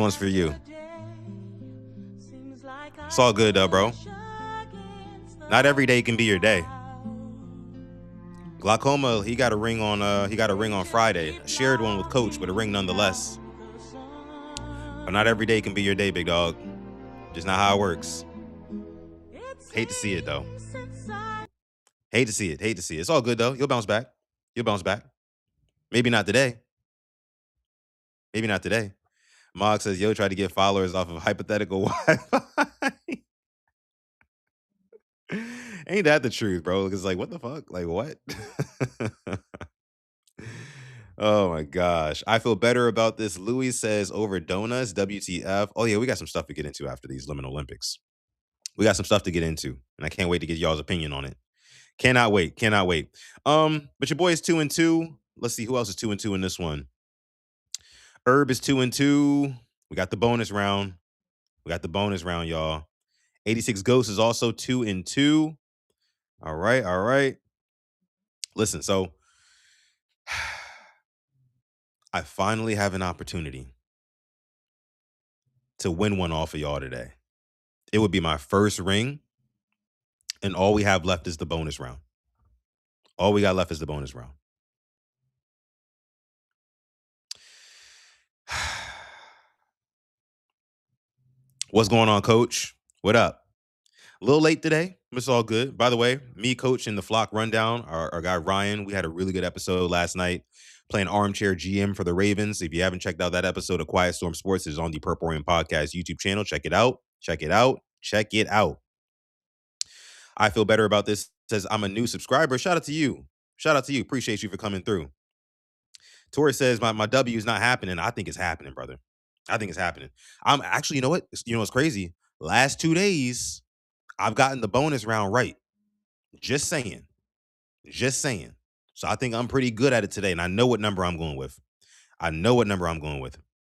all good though, bro. Not every day can be your day. Glaucoma, he got a ring on Friday. I shared one with Coach, but a ring nonetheless. But not every day can be your day, big dog. Just not how it works. Hate to see it though. Hate to see it. It's all good though. You'll bounce back. Maybe not today. Mog says, yo, try to get followers off of hypothetical Wi-Fi. Ain't that the truth, bro? It's like, what the fuck? Like, what? Oh my gosh. I feel better about this. Louis says over donuts, WTF. Oh yeah, we got some stuff to get into after these Liminal Olympics. We got some stuff to get into, and I can't wait to get y'all's opinion on it. Cannot wait. But your boy is 2-2. Let's see who else is 2-2 in this one. Herb is 2-2. We got the bonus round. Y'all. 86 Ghosts is also 2-2. All right. Listen, so I finally have an opportunity to win one off of y'all today. It would be my first ring, and all we have left is the bonus round. What's going on, Coach? What up? A little late today, but it's all good. By the way, me, Coach, and the Flock Rundown, our guy Ryan, we had a really good episode last night playing armchair GM for the Ravens. If you haven't checked out that episode of Quiet Storm Sports, it's on the Purple Rain Podcast YouTube channel. Check it out. I feel better about this. Says, I'm a new subscriber. Shout out to you. Appreciate you for coming through. Tori says, my W is not happening. I think it's happening, brother. I'm actually, you know what? What's crazy? Last 2 days, I've gotten the bonus round right. Just saying. So I think I'm pretty good at it today, and I know what number I'm going with.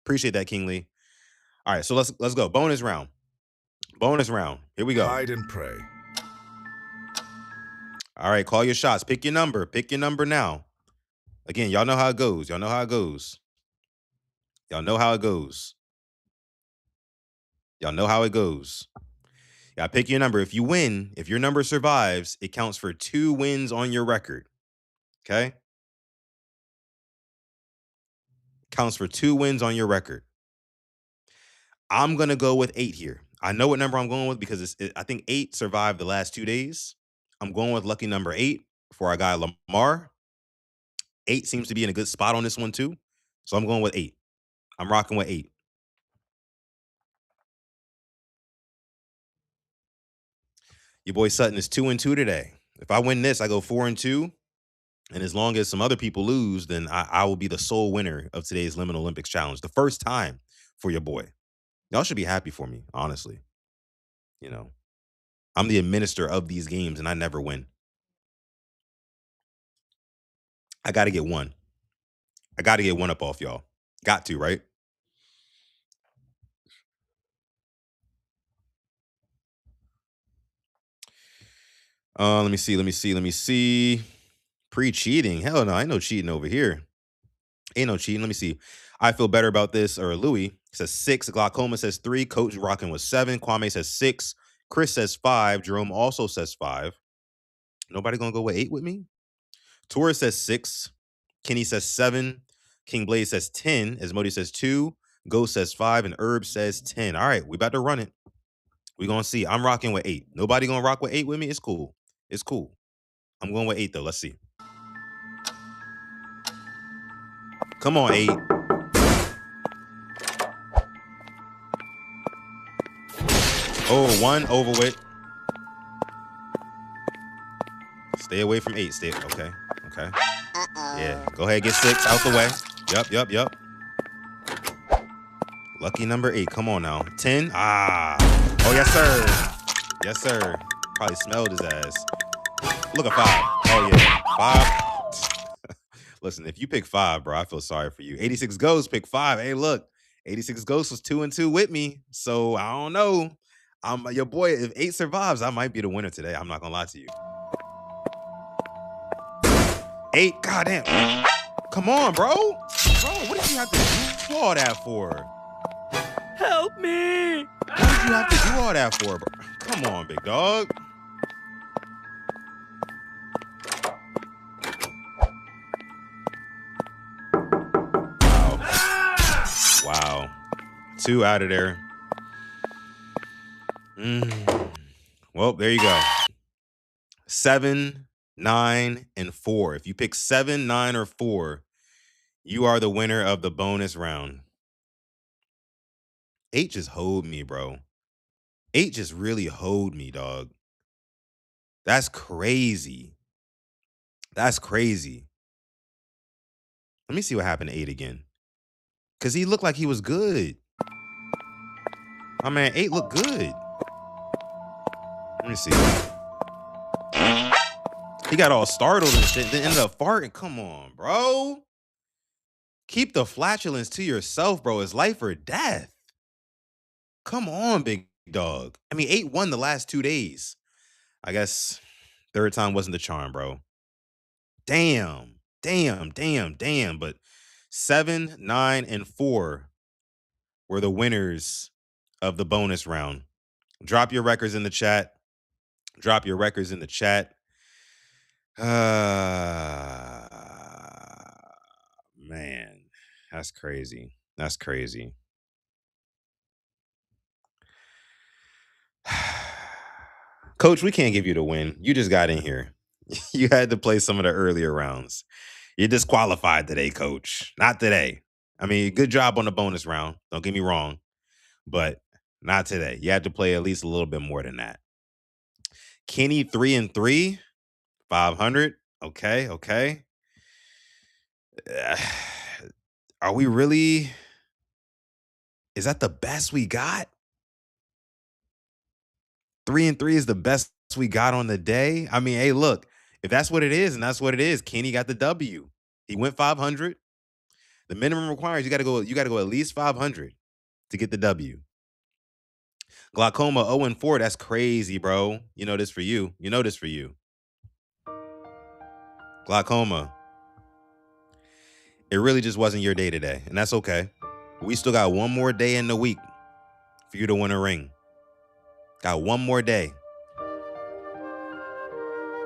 Appreciate that, King Lee. All right, so let's go. Bonus round. Here we go. Hide and pray. All right, call your shots. Pick your number now. Again, y'all know how it goes. Yeah, pick your number. If you win, if your number survives, it counts for 2 wins on your record. Okay? Counts for 2 wins on your record. I'm going to go with 8 here. I know what number I'm going with because I think 8 survived the last 2 days. I'm going with lucky number 8 for our guy Lamar. 8 seems to be in a good spot on this one too. So I'm going with 8. I'm rocking with 8. Your boy Sutton is 2-2 today. If I win this, I go 4-2. And as long as some other people lose, then I will be the sole winner of today's Liminal Olympics Challenge. The first time for your boy. Y'all should be happy for me, honestly. You know, I'm the administrator of these games and I never win. I got to get one. I got to get one up off y'all. Got to, right? Let me see. Pre-cheating. Hell no, ain't no cheating over here. Ain't no cheating. Let me see. I feel better about this. Or Louis says 6. Glaucoma says 3. Coach rocking with 7. Kwame says 6. Chris says 5. Jerome also says 5. Nobody gonna go with 8 with me? Tora says 6. Kenny says 7. King Blaze says 10. Asmodi says 2. Ghost says 5. And Herb says 10. All right, we about to run it. We gonna see. I'm rocking with 8. Nobody gonna rock with 8 with me? It's cool. It's cool. I'm going with 8 though. Let's see. Come on, 8. Oh, 1 over with. Stay away from 8. Stay. Okay. Okay. Yeah. Go ahead. Get 6 out the way. Yup. Lucky number 8. Come on now. 10. Ah. Oh, yes, sir. Yes, sir. Probably smelled his ass. Look at 5. Oh, yeah. 5. Listen, if you pick 5, bro, I feel sorry for you. 86 Ghosts pick 5. Hey, look. 86 Ghosts was 2-2 with me. So, I don't know. Your boy, if 8 survives, I might be the winner today. I'm not going to lie to you. 8. Goddamn. Come on, bro. Bro, what did you have to do all that for? Help me! What did you have to do all that for, bro? Come on, big dog. Wow. 2 out of there. Well, there you go. 7, 9, and 4. If you pick 7, 9, or 4, you are the winner of the bonus round. 8 just hoed me, bro. 8 just really hoed me, dog. That's crazy. That's crazy. Let me see what happened to 8 again. Because he looked like he was good. Oh, man, 8 looked good. Let me see. He got all startled and shit, then ended up farting. Come on, bro. Keep the flatulence to yourself, bro. It's life or death. Come on, big dog. I mean, 8 won the last 2 days. I guess third time wasn't the charm, bro. Damn. But 7, 9, and 4 were the winners of the bonus round. Drop your records in the chat. Drop your records in the chat. Man, that's crazy. That's crazy. Coach, we can't give you the win. You just got in here. You had to play some of the earlier rounds. You're disqualified today, Coach. Not today. I mean, good job on the bonus round. Don't get me wrong. But not today. You had to play at least a little bit more than that. Kenny 3-3, 500. Okay. Are we really? Is that the best we got? 3-3 is the best we got on the day. I mean, hey, look, if that's what it is, and that's what it is, Kenny got the W. He went 500. The minimum requires you got to go at least 500 to get the W. Glaucoma 0-4. That's crazy, bro. You know this for you. Glaucoma. It really just wasn't your day today, and that's okay. We still got one more day in the week for you to win a ring. Got one more day.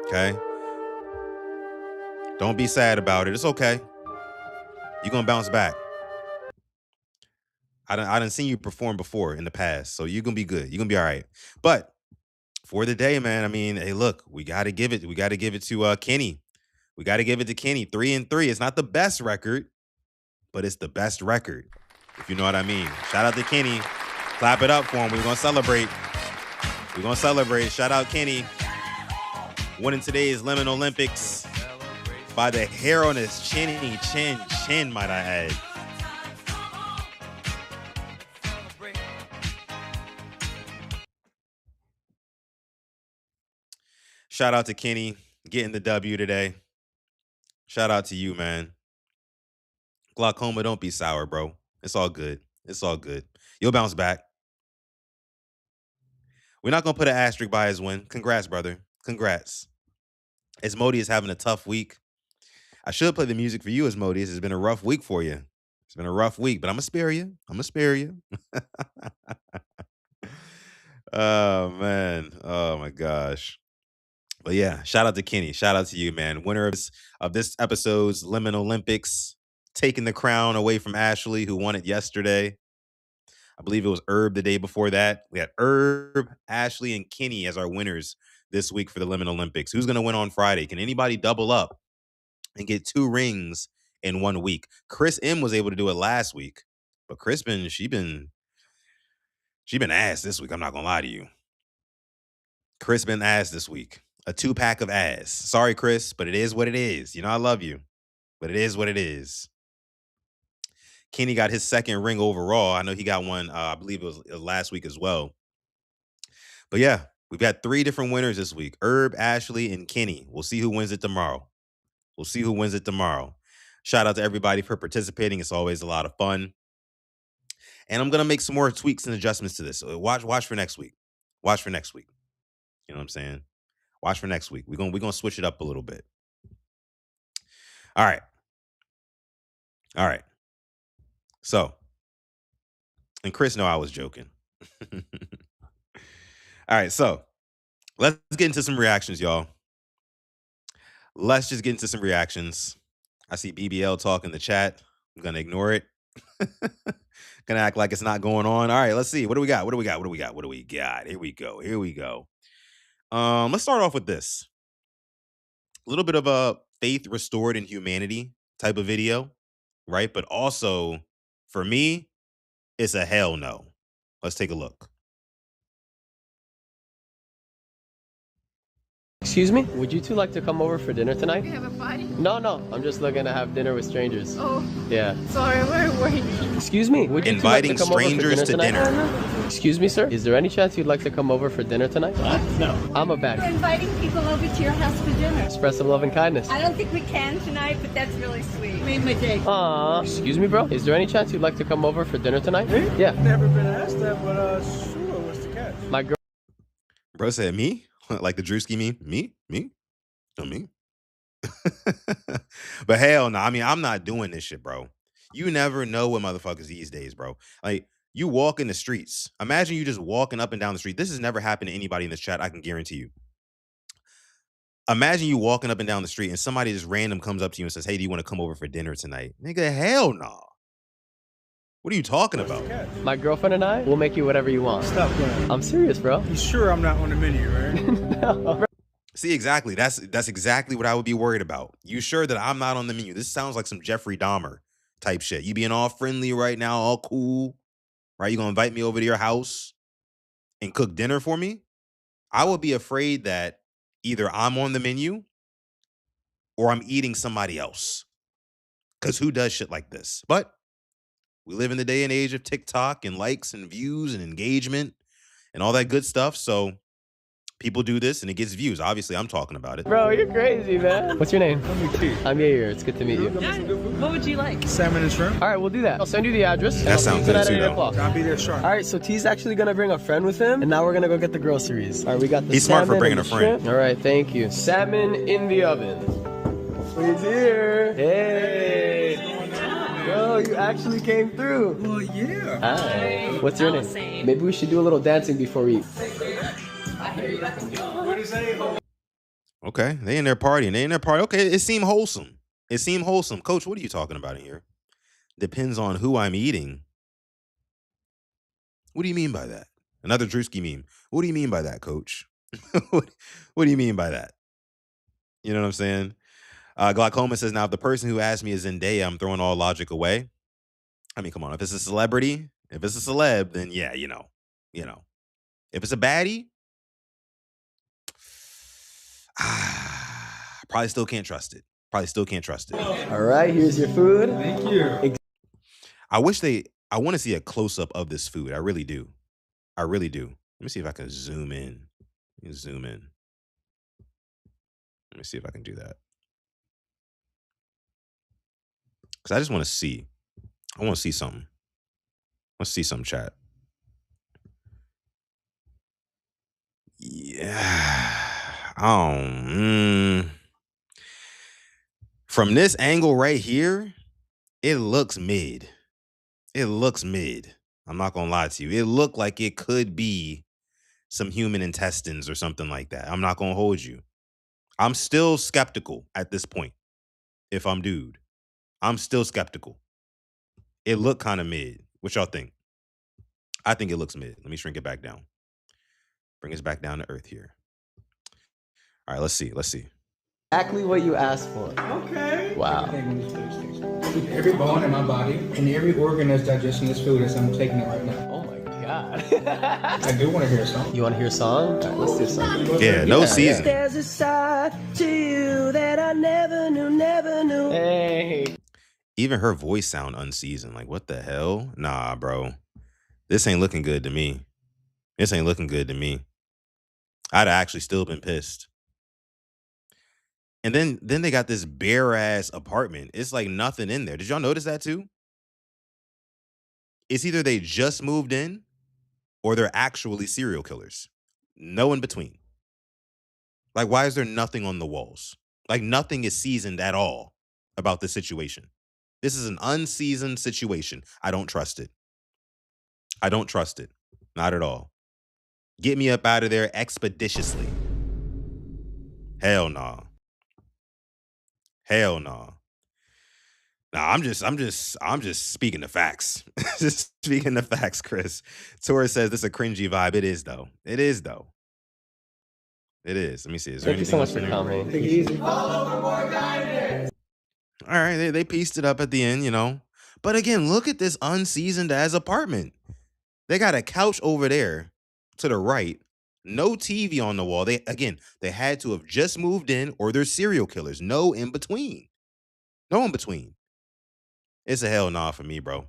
Okay? Don't be sad about it. It's okay. You're going to bounce back. I done seen you perform before in the past, so you're going to be good. You're going to be all right. But for the day, man, I mean, hey, look, we got to give it. We got to give it to Kenny. We got to give it to Kenny. 3-3. It's not the best record, but it's the best record, if you know what I mean. Shout out to Kenny. Clap it up for him. We're going to celebrate. We're going to celebrate. Shout out Kenny. Winning today's Lemon Olympics by the hair on his chin, might I add. Shout out to Kenny getting the W today. Shout out to you, man. Glaucoma, don't be sour, bro. It's all good. It's all good. You'll bounce back. We're not going to put an asterisk by his win. Congrats, brother. Congrats. Asmodeus is having a tough week. I should play the music for you, Asmodeus. It's been a rough week for you. It's been a rough week, but I'm going to spare you. I'm going to spare you. Oh, man. Oh, my gosh. But yeah, shout out to Kenny. Shout out to you, man. Winner of this episode's Lemon Olympics, taking the crown away from Ashley, who won it yesterday. I believe it was Herb the day before that. We had Herb, Ashley, and Kenny as our winners this week for the Lemon Olympics. Who's going to win on Friday? Can anybody double up and get 2 rings in 1 week? Chris M was able to do it last week, but Chris she been ass this week. I'm not going to lie to you. Chris been ass this week. A 2-pack of ass. Sorry, Chris, but it is what it is. You know I love you, but it is what it is. Kenny got his 2nd ring overall. I know he got one, I believe it was last week as well. But yeah, we've got 3 different winners this week. Herb, Ashley, and Kenny. We'll see who wins it tomorrow. We'll see who wins it tomorrow. Shout out to everybody for participating. It's always a lot of fun. And I'm going to make some more tweaks and adjustments to this. So watch for next week. Watch for next week. You know what I'm saying? Watch for next week. We're gonna switch it up a little bit. All right. All right. So, and Chris know I was joking. All right, so let's get into some reactions, y'all. Let's just get into some reactions. I see BBL talk in the chat. I'm gonna ignore it. Gonna act like it's not going on. All right, let's see. What do we got? What do we got? What do we got? What do we got? Here we go. Here we go. Let's start off with this. A little bit of a faith restored in humanity type of video, right? But also, for me, it's a hell no. Let's take a look. Excuse me? Would you two like to come over for dinner tonight? We have a party? No, I'm just looking to have dinner with strangers. Oh. Yeah. Sorry, we're working. Excuse me? Would you Inviting two like to come strangers over for dinner to tonight? dinner. Excuse me, sir? Is there any chance you'd like to come over for dinner tonight? What? No. I'm a bad We're inviting people over to your house for dinner. Express some love and kindness. I don't think we can tonight, but that's really sweet. Made my day. Aww. Excuse me, bro? Is there any chance you'd like to come over for dinner tonight? Me? Yeah. Never been asked that, but sure, what's the catch? My girl. Bro said me? Like the Drewski meme? Me? No, me. But hell no. I mean, I'm not doing this shit, bro. You never know what motherfuckers these days, bro. Like, you walk in the streets. Imagine you just walking up and down the street. This has never happened to anybody in this chat, I can guarantee you. Imagine you walking up and down the street and somebody just random comes up to you and says, hey, do you want to come over for dinner tonight? Nigga, hell no. What are you talking about? My girlfriend and I will make you whatever you want. Stop playing. I'm serious, bro. You sure I'm not on the menu, right? No. See, exactly. That's exactly what I would be worried about. You sure that I'm not on the menu? This sounds like some Jeffrey Dahmer type shit. You being all friendly right now, all cool, right? You gonna invite me over to your house and cook dinner for me? I would be afraid that either I'm on the menu or I'm eating somebody else. Because who does shit like this? But we live in the day and age of TikTok and likes and views and engagement and all that good stuff. So people do this and it gets views. Obviously, I'm talking about it. Bro, you're crazy, man. What's your name? I'm Keith. I'm Yair. It's good to meet you. What would you like? Salmon and shrimp. All right, we'll do that. I'll send you the address. That sounds good too, though. I'll be there sharp. All right, so T's actually gonna bring a friend with him, and now we're gonna go get the groceries. All right, we got the He's smart for salmon bringing and a the friend. shrimp. All right, thank you. Salmon in the oven. He's here. Hey. Bro, you actually came through. Well, yeah. Hi. What's your name? Maybe we should do a little dancing before we eat. What is that? Okay, they in there partying. They in there party. Okay, it seemed wholesome. It seemed wholesome. Coach, what are you talking about in here? Depends on who I'm eating. What do you mean by that? Another Drewski meme. What do you mean by that, Coach? what do you mean by that? You know what I'm saying? Glaucoma says, now, if the person who asked me is Zendaya, I'm throwing all logic away. I mean, come on. If it's a celebrity, if it's a celeb, then yeah, you know. If it's a baddie, probably still can't trust it. All right, here's your food. Thank you. I want to see a close-up of this food. I really do. Let me see if I can zoom in. Let me see if I can do that. Because I just want to see. I want to see something. Let's see some chat. Yeah. From this angle right here, it looks mid. I'm not gonna lie to you. It looked like it could be some human intestines or something like that. I'm not gonna hold you. I'm still skeptical at this point. If I'm dude, I'm still skeptical. It looked kind of mid. What y'all think? I think it looks mid. Let me shrink it back down. Bring us back down to earth here. All right, let's see. Exactly what you asked for. Okay. Wow. Every bone in my body and every organ that's digesting this food as I'm taking it right now. Oh my god. I do want to hear a song. You want to hear a song? All right, let's do a song. Yeah, no season. There's a side to you that I never knew. Hey. Even her voice sound unseasoned. Like, what the hell? Nah, bro. This ain't looking good to me. I'd have actually still been pissed. And then they got this bare ass apartment. It's like nothing in there. Did y'all notice that too? It's either they just moved in or they're actually serial killers. No in between. Like, why is there nothing on the walls? Like, nothing is seasoned at all about this situation. This is an unseasoned situation. I don't trust it. Not at all. Get me up out of there expeditiously. Hell nah. Nah, I'm just speaking the facts. Just speaking the facts, Chris. Torres says this is a cringy vibe. It is though. It is. Let me see. Is there Thank you so much for anything else in there? coming. Take it easy. All right, they pieced it up at the end, you know. But again, look at this unseasoned as apartment. They got a couch over there to the right, no TV on the wall. They had to have just moved in or they're serial killers. No in between. It's a hell nah for me, bro.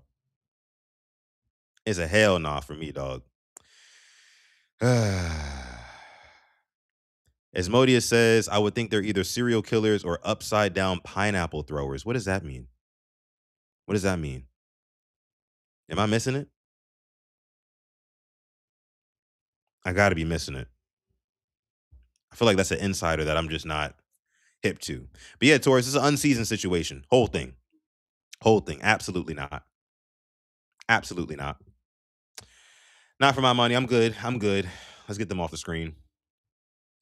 It's a hell nah for me, dog. Asmodeus says, I would think they're either serial killers or upside down pineapple throwers. What does that mean? Am I missing it? I got to be missing it. I feel like that's an insider that I'm just not hip to. But yeah, Taurus, it's an unseasoned situation. Whole thing. Absolutely not. Not for my money. I'm good. Let's get them off the screen.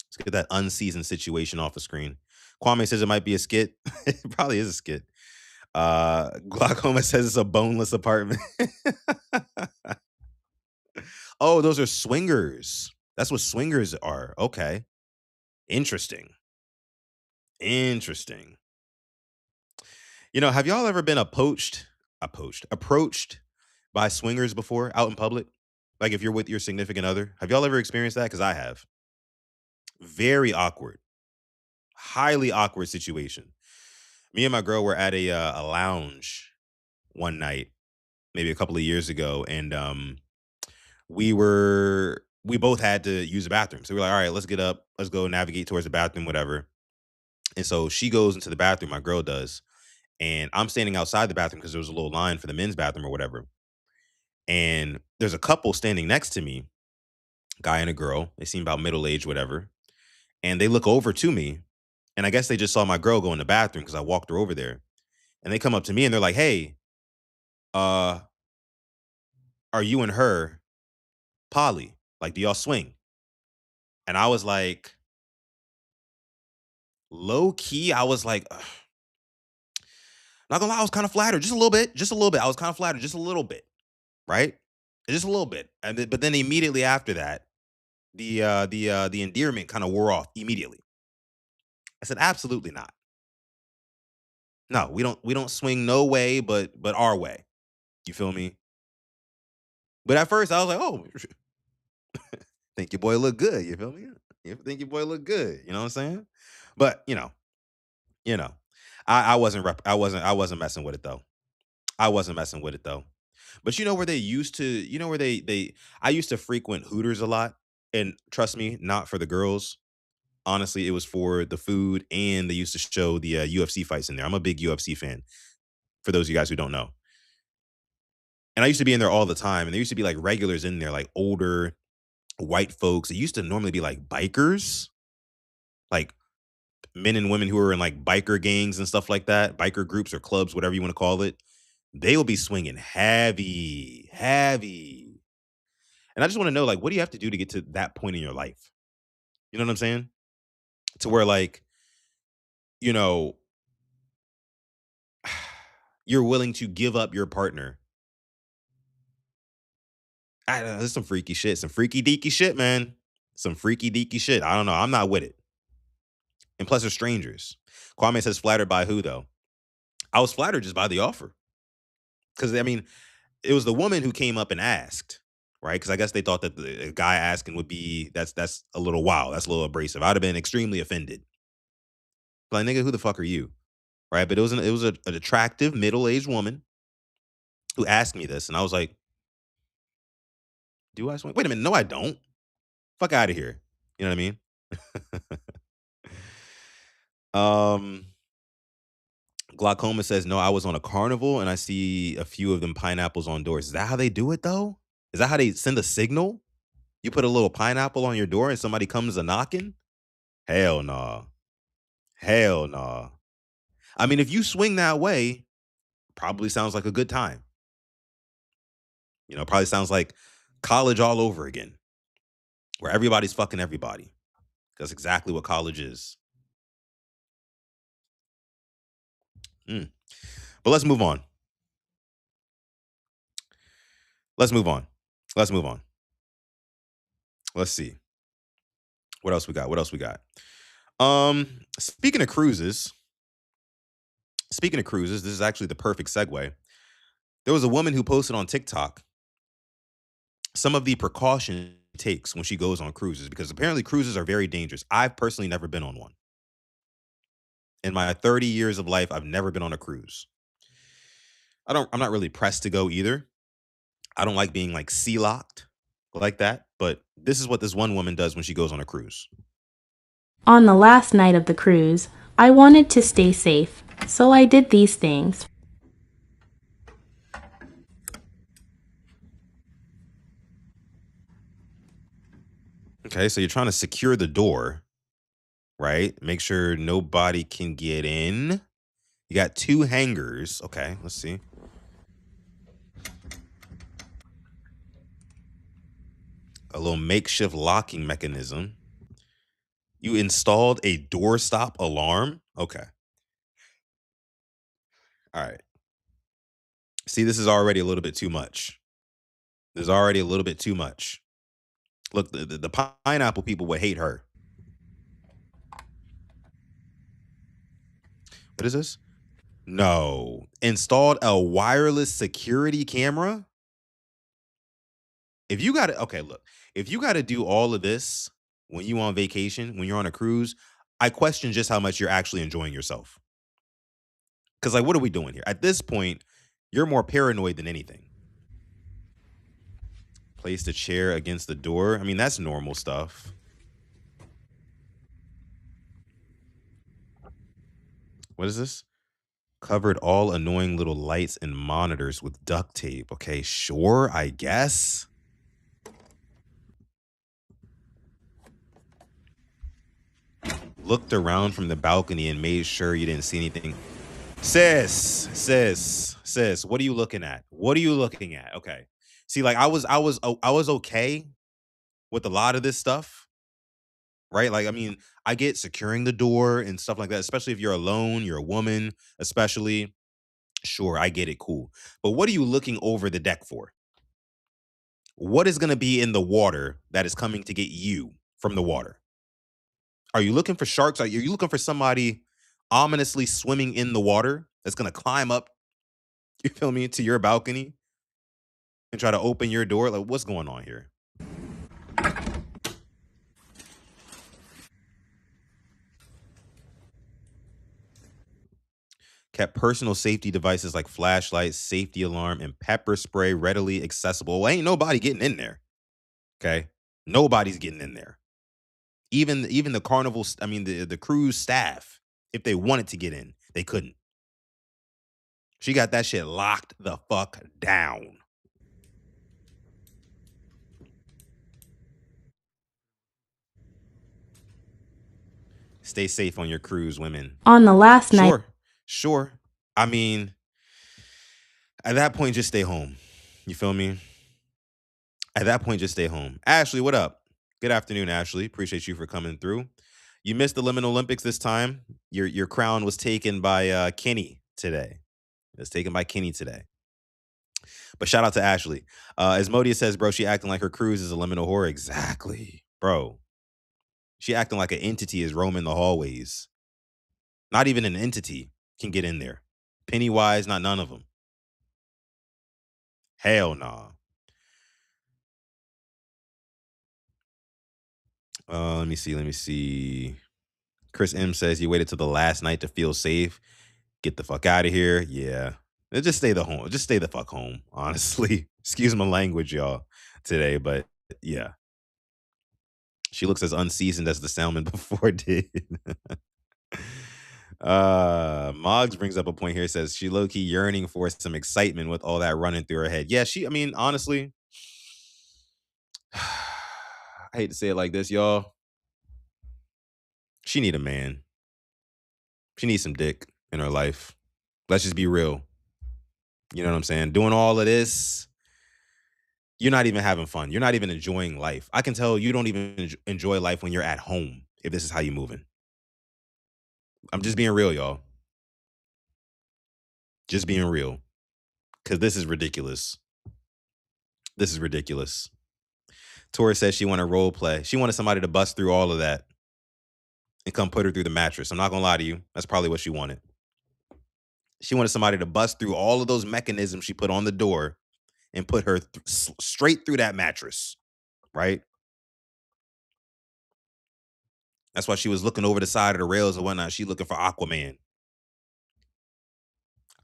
Let's get that unseasoned situation off the screen. Kwame says it might be a skit. It probably is a skit. Glaucoma says it's a boneless apartment. Oh, those are swingers. That's what swingers are. Okay. Interesting. You know, have y'all ever been approached by swingers before out in public? Like if you're with your significant other? Have y'all ever experienced that? Because I have. Very awkward. Highly awkward situation. Me and my girl were at a lounge one night, maybe a couple of years ago, and we both had to use the bathroom. So we were like, all right, let's get up, let's go navigate towards the bathroom, whatever. And so she goes into the bathroom, my girl does, and I'm standing outside the bathroom because there was a little line for the men's bathroom or whatever. And there's a couple standing next to me, guy and a girl. They seem about middle age, whatever. And they look over to me, and I guess they just saw my girl go in the bathroom because I walked her over there. And they come up to me and they're like, hey, are you and her poly? Like, do y'all swing? And I was like, low key, I was like, ugh. Not gonna lie, I was kind of flattered, just a little bit, just a little bit. I was kind of flattered, just a little bit, right? Just a little bit. But then immediately after that, the endearment kind of wore off immediately. I said, absolutely not. No, we don't swing no way, but our way. You feel me? But at first I was like, oh, think your boy look good. You feel me? You think your boy look good. You know what I'm saying? But you know, I wasn't messing with it though. I wasn't messing with it though. But you know where they used to, you know where they I used to frequent Hooters a lot. And trust me, not for the girls. Honestly, it was for the food, and they used to show the UFC fights in there. I'm a big UFC fan. For those of you guys who don't know, and I used to be in there all the time, and there used to be like regulars in there, like older white folks. It used to normally be like bikers, like men and women who were in like biker gangs and stuff like that, biker groups or clubs, whatever you want to call it. They will be swinging heavy, heavy. And I just want to know, like, what do you have to do to get to that point in your life? You know what I'm saying? To where, like, you know, you're willing to give up your partner. I don't know. There's some freaky shit, some freaky deaky shit, man. Some freaky deaky shit. I don't know. I'm not with it. And plus, they're strangers. Kwame says, flattered by who, though? I was flattered just by the offer. Because, I mean, it was the woman who came up and asked, right? Because I guess they thought that the guy asking would be, that's a little wild. That's a little abrasive. I'd have been extremely offended. Like, nigga, who the fuck are you? Right? But an attractive middle-aged woman who asked me this. And I was like, do I swing? Wait a minute. No, I don't. Fuck out of here. You know what I mean? Glaucoma says, no, I was on a carnival and I see a few of them pineapples on doors. Is that how they do it though? Is that how they send a signal? You put a little pineapple on your door and somebody comes a knocking? Hell no. Nah. Hell no. Nah. I mean, if you swing that way, probably sounds like a good time. You know, probably sounds like college all over again, where everybody's fucking everybody. That's exactly what college is. But let's move on. Let's move on. Let's move on. Let's see. What else we got? What else we got? Speaking of cruises, this is actually the perfect segue. There was a woman who posted on TikTok some of the precaution she takes when she goes on cruises, because apparently cruises are very dangerous. I've personally never been on one. In my 30 years of life, I've never been on a cruise. I'm not really pressed to go either. I don't like being like sea locked like that, but this is what this one woman does when she goes on a cruise. On the last night of the cruise, I wanted to stay safe, so I did these things. Okay, so you're trying to secure the door, right? Make sure nobody can get in. You got 2 hangers. Okay, let's see. A little makeshift locking mechanism. You installed a doorstop alarm? Okay. All right. See, this is already a little bit too much. There's already a little bit too much. Look, the pineapple people would hate her. What is this? No. Installed a wireless security camera? If you got to, okay, look. If you got to do all of this when you on vacation, when you're on a cruise, I question just how much you're actually enjoying yourself. Because, like, what are we doing here? At this point, you're more paranoid than anything. Place the chair against the door. I mean, that's normal stuff. What is this? Covered all annoying little lights and monitors with duct tape. Okay, sure, I guess. Looked around from the balcony and made sure you didn't see anything. Sis, what are you looking at? What are you looking at? Okay. See, like I was okay with a lot of this stuff. right? Like, I mean, I get securing the door and stuff like that, especially if you're alone, you're a woman, especially. Sure, I get it, cool. But what are you looking over the deck for? What is going to be in the water that is coming to get you from the water? Are you looking for sharks? Are you looking for somebody ominously swimming in the water that's going to climb up, you feel me, to your balcony and try to open your door? Like, what's going on here? Kept personal safety devices like flashlights, safety alarm, and pepper spray readily accessible. Well, ain't nobody getting in there. Okay. Nobody's getting in there. Even the carnival, I mean, the cruise staff, if they wanted to get in, they couldn't. She got that shit locked the fuck down. Stay safe on your cruise, women. On the last night. Sure. I mean, at that point, just stay home. You feel me? At that point, just stay home. Ashley, what up? Good afternoon, Ashley. Appreciate you for coming through. You missed the Liminal Olympics this time. Your crown was taken by Kenny today. It was taken by Kenny today. But shout out to Ashley. As Modia says, bro, she acting like her cruise is a liminal horror. Exactly, bro. She acting like an entity is roaming the hallways. Not even an entity can get in there. Pennywise, not none of them. Hell nah. Let me see. Chris M says you waited till the last night to feel safe. Get the fuck out of here. Yeah. Just stay the home. Just stay the fuck home, honestly. Excuse my language, y'all, today, but yeah. She looks as unseasoned as the salmon before did. Moggs brings up a point here, says she low-key yearning for some excitement with all that running through her head. Yeah, I mean, honestly, I hate to say it like this, y'all. She need a man. She needs some dick in her life. Let's just be real. You know what I'm saying? Doing all of this, you're not even having fun. You're not even enjoying life. I can tell you don't even enjoy life when you're at home, if this is how you're moving. I'm just being real, y'all. Just being real. Because this is ridiculous. This is ridiculous. Tori says she wanted role play. She wanted somebody to bust through all of that and come put her through the mattress. I'm not going to lie to you. That's probably what she wanted. She wanted somebody to bust through all of those mechanisms she put on the door and put her straight through that mattress, right? That's why she was looking over the side of the rails and whatnot. She looking for Aquaman.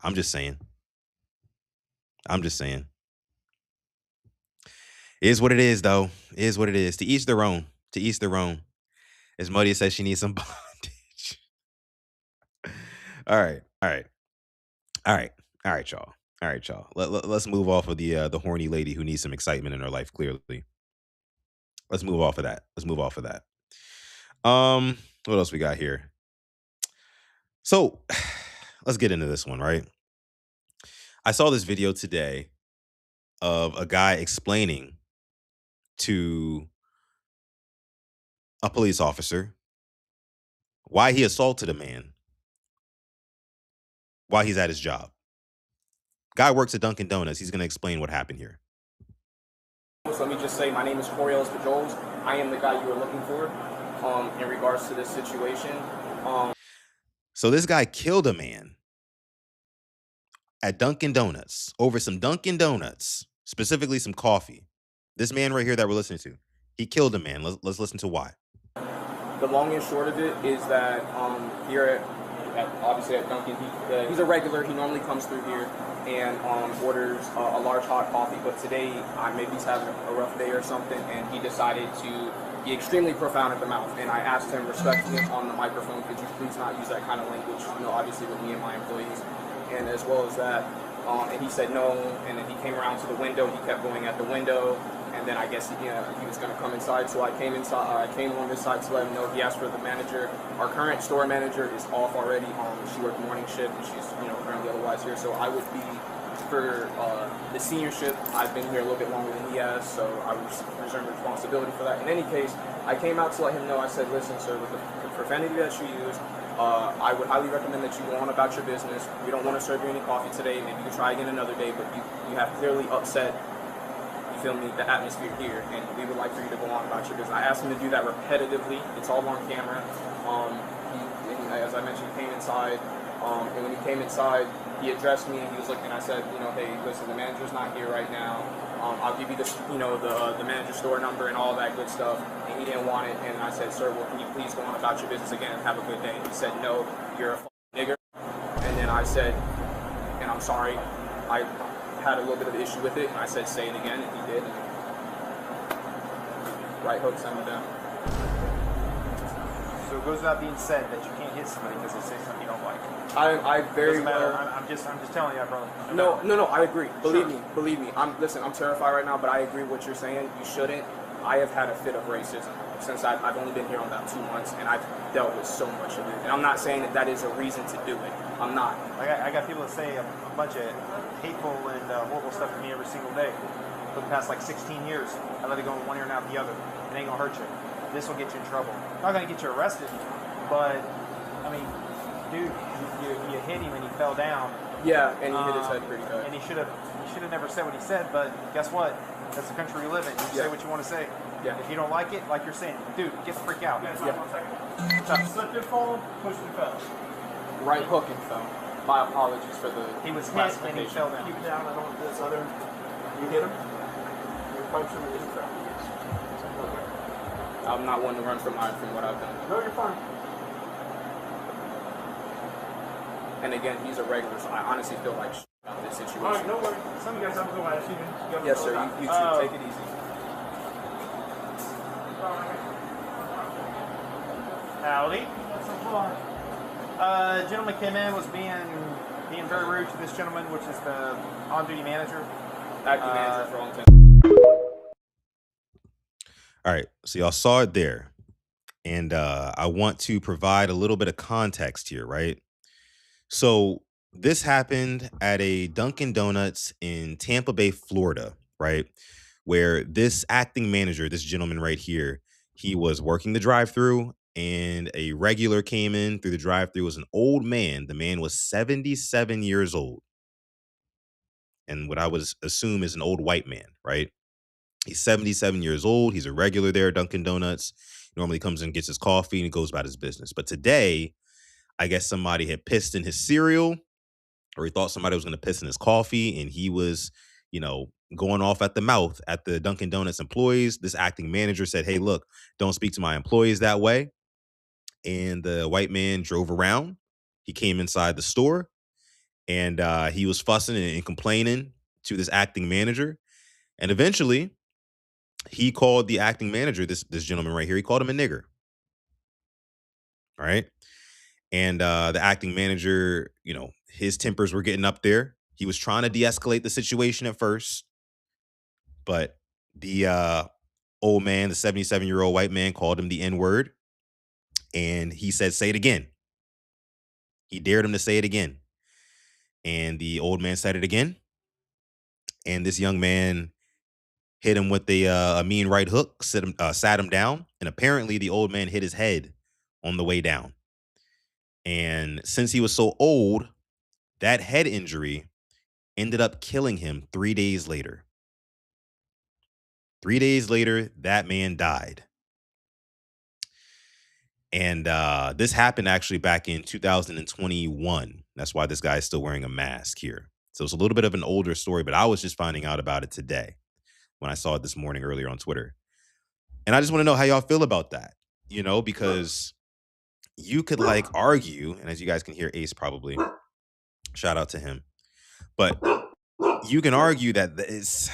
I'm just saying. It is what it is, though. It is what it is. To each their own. To each their own. As Modia says, she needs some bondage. All right, y'all. Let's move off of the horny lady who needs some excitement in her life, clearly. Let's move off of that. What else we got here? So, let's get into this one, right? I saw this video today of a guy explaining to a police officer why he assaulted a man while he's at his job. Guy works at Dunkin' Donuts. He's going to explain what happened here. So let me just say, my name is Coriolis Pajoles. I am the guy you were looking for in regards to this situation. So this guy killed a man at Dunkin' Donuts over some Dunkin' Donuts, specifically some coffee. This man right here that we're listening to, he killed a man. Let's listen to why. The long and short of it is that here obviously at Dunkin', he's a regular. He normally comes through here and orders a large hot coffee. But today, maybe he's having a rough day or something, and he decided to be extremely profound at the mouth. And I asked him respectfully on the microphone, could you please not use that kind of language, obviously with me and my employees. And as well as that, and he said no, and then he came around to the window, he kept going at the window, and then I guess he was going to come inside, so I came inside. I came on this side to let him know. He asked for the manager. Our current store manager is off already. She worked morning shift, and she's currently otherwise here, so I would be for the seniorship, I've been here a little bit longer than he has, so I reserve responsibility for that. In any case, I came out to let him know. I said, listen, sir, with the profanity that you use, I would highly recommend that you go on about your business. We don't want to serve you any coffee today. Maybe you can try again another day, but you have clearly upset, you feel me, the atmosphere here, and we would like for you to go on about your business. I asked him to do that repetitively. It's all on camera. As I mentioned, he came inside, and when he came inside, he addressed me and he was looking. I said, you know, hey, listen, the manager's not here right now. I'll give you the, you know, the manager's store number and all that good stuff. And he didn't want it. And I said, sir, well, can you please go on about your business again and have a good day? He said, no, you're a nigger. And then I said, and I'm sorry, I had a little bit of an issue with it. And I said, say it again, and he did. And right hook sent him down. So it goes without being said that you can't hit somebody because they say something you don't like. I very well. I'm just telling you, brother. No. I agree. Believe me. I'm terrified right now, but I agree with what you're saying. You shouldn't. I have had a fit of racism since I've only been here about 2 months, and I've dealt with so much of it. And I'm not saying that is a reason to do it. I'm not. I got people that say a bunch of hateful and horrible stuff to me every single day. For the past like 16 years, I let it go in one ear and out the other. It ain't gonna hurt you. This will get you in trouble. Not gonna get you arrested, but I mean, dude, you hit him and he fell down. Yeah, and he hit his head pretty bad. And he should have never said what he said. But guess what? That's the country we live in. You say what you want to say. Yeah. If you don't like it, like you're saying, dude, get the freak out. Yeah. Slipped and fall, pushed and fell. Right hook and fell. My apologies for the. He was hit and he fell down. Keep it down. I don't want this other. You hit him. You punch him and he fell. I'm not one to run from what I've done. No, you're fine. And again, he's a regular, so I honestly feel like about this situation. All right, no worries. Some of you guys have to go out. Yes, sir. You too. Take it easy. Howdy. Gentleman came in, was being very rude to this gentleman, which is the on-duty manager. Acting manager for all intents. All right, so y'all saw it there. And I want to provide a little bit of context here, right? So this happened at a Dunkin' Donuts in Tampa Bay, Florida, right? Where this acting manager, this gentleman right here, he was working the drive-thru, and a regular came in through the drive-thru. It was an old man. The man was 77 years old. And what I would assume is an old white man, right? He's 77 years old. He's a regular there at Dunkin' Donuts. Normally comes and gets his coffee and he goes about his business. But today, I guess somebody had pissed in his cereal, or he thought somebody was going to piss in his coffee, and he was, you know, going off at the mouth at the Dunkin' Donuts employees. This acting manager said, hey, look, don't speak to my employees that way. And the white man drove around. He came inside the store, and he was fussing and complaining to this acting manager. And eventually, he called the acting manager, this gentleman right here, he called him a nigger. All right. And the acting manager, you know, his tempers were getting up there. He was trying to de-escalate the situation at first. But the old man, the 77-year-old white man, called him the N-word. And he said, say it again. He dared him to say it again. And the old man said it again. And this young man hit him with a mean right hook, sat him down. And apparently the old man hit his head on the way down. And since he was so old, that head injury ended up killing him 3 days later. 3 days later, that man died. And this happened actually back in 2021. That's why this guy is still wearing a mask here. So it's a little bit of an older story, but I was just finding out about it today when I saw it this morning earlier on Twitter. And I just want to know how y'all feel about that, you know, because you could like argue, and as you guys can hear Ace probably, shout out to him, but you can argue that it's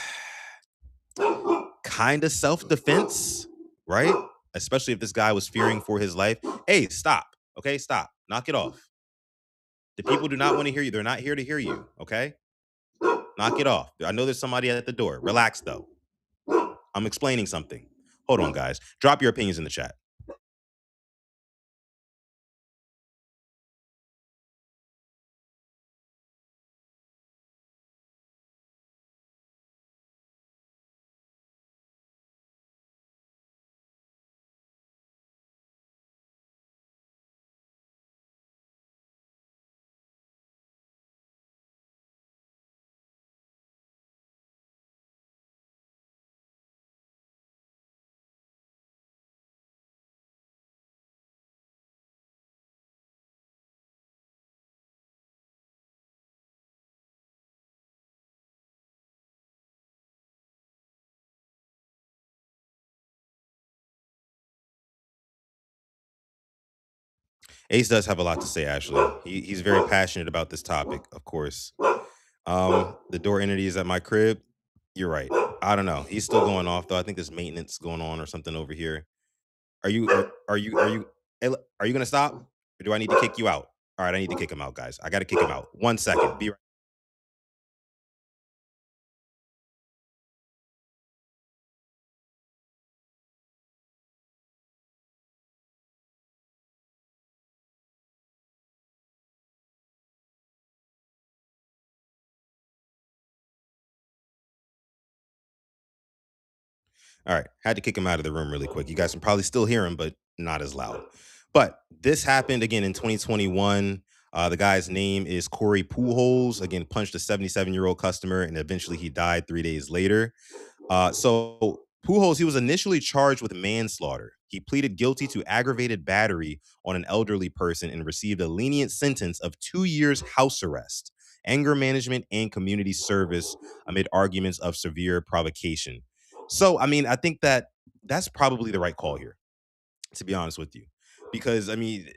kind of self-defense, right? Especially if this guy was fearing for his life. Hey, stop. Okay, stop. Knock it off. The people do not want to hear you. They're not here to hear you. Okay? Knock it off. I know there's somebody at the door. Relax, though. I'm explaining something. Hold on, guys. Drop your opinions in the chat. Ace does have a lot to say, actually. He's very passionate about this topic, of course. The door entity is at my crib. You're right. I don't know. He's still going off though. I think there's maintenance going on or something over here. Are you gonna stop? Or do I need to kick you out? All right, I need to kick him out, guys. I gotta kick him out. 1 second. Be right. All right, had to kick him out of the room really quick. You guys can probably still hear him, but not as loud. But this happened again in 2021. The guy's name is Corey Pujols. Again, punched a 77-year-old customer, and eventually he died 3 days later. So Pujols, he was initially charged with manslaughter. He pleaded guilty to aggravated battery on an elderly person and received a lenient sentence of 2 years house arrest, anger management, and community service amid arguments of severe provocation. So, I mean, I think that that's probably the right call here, to be honest with you, because I mean,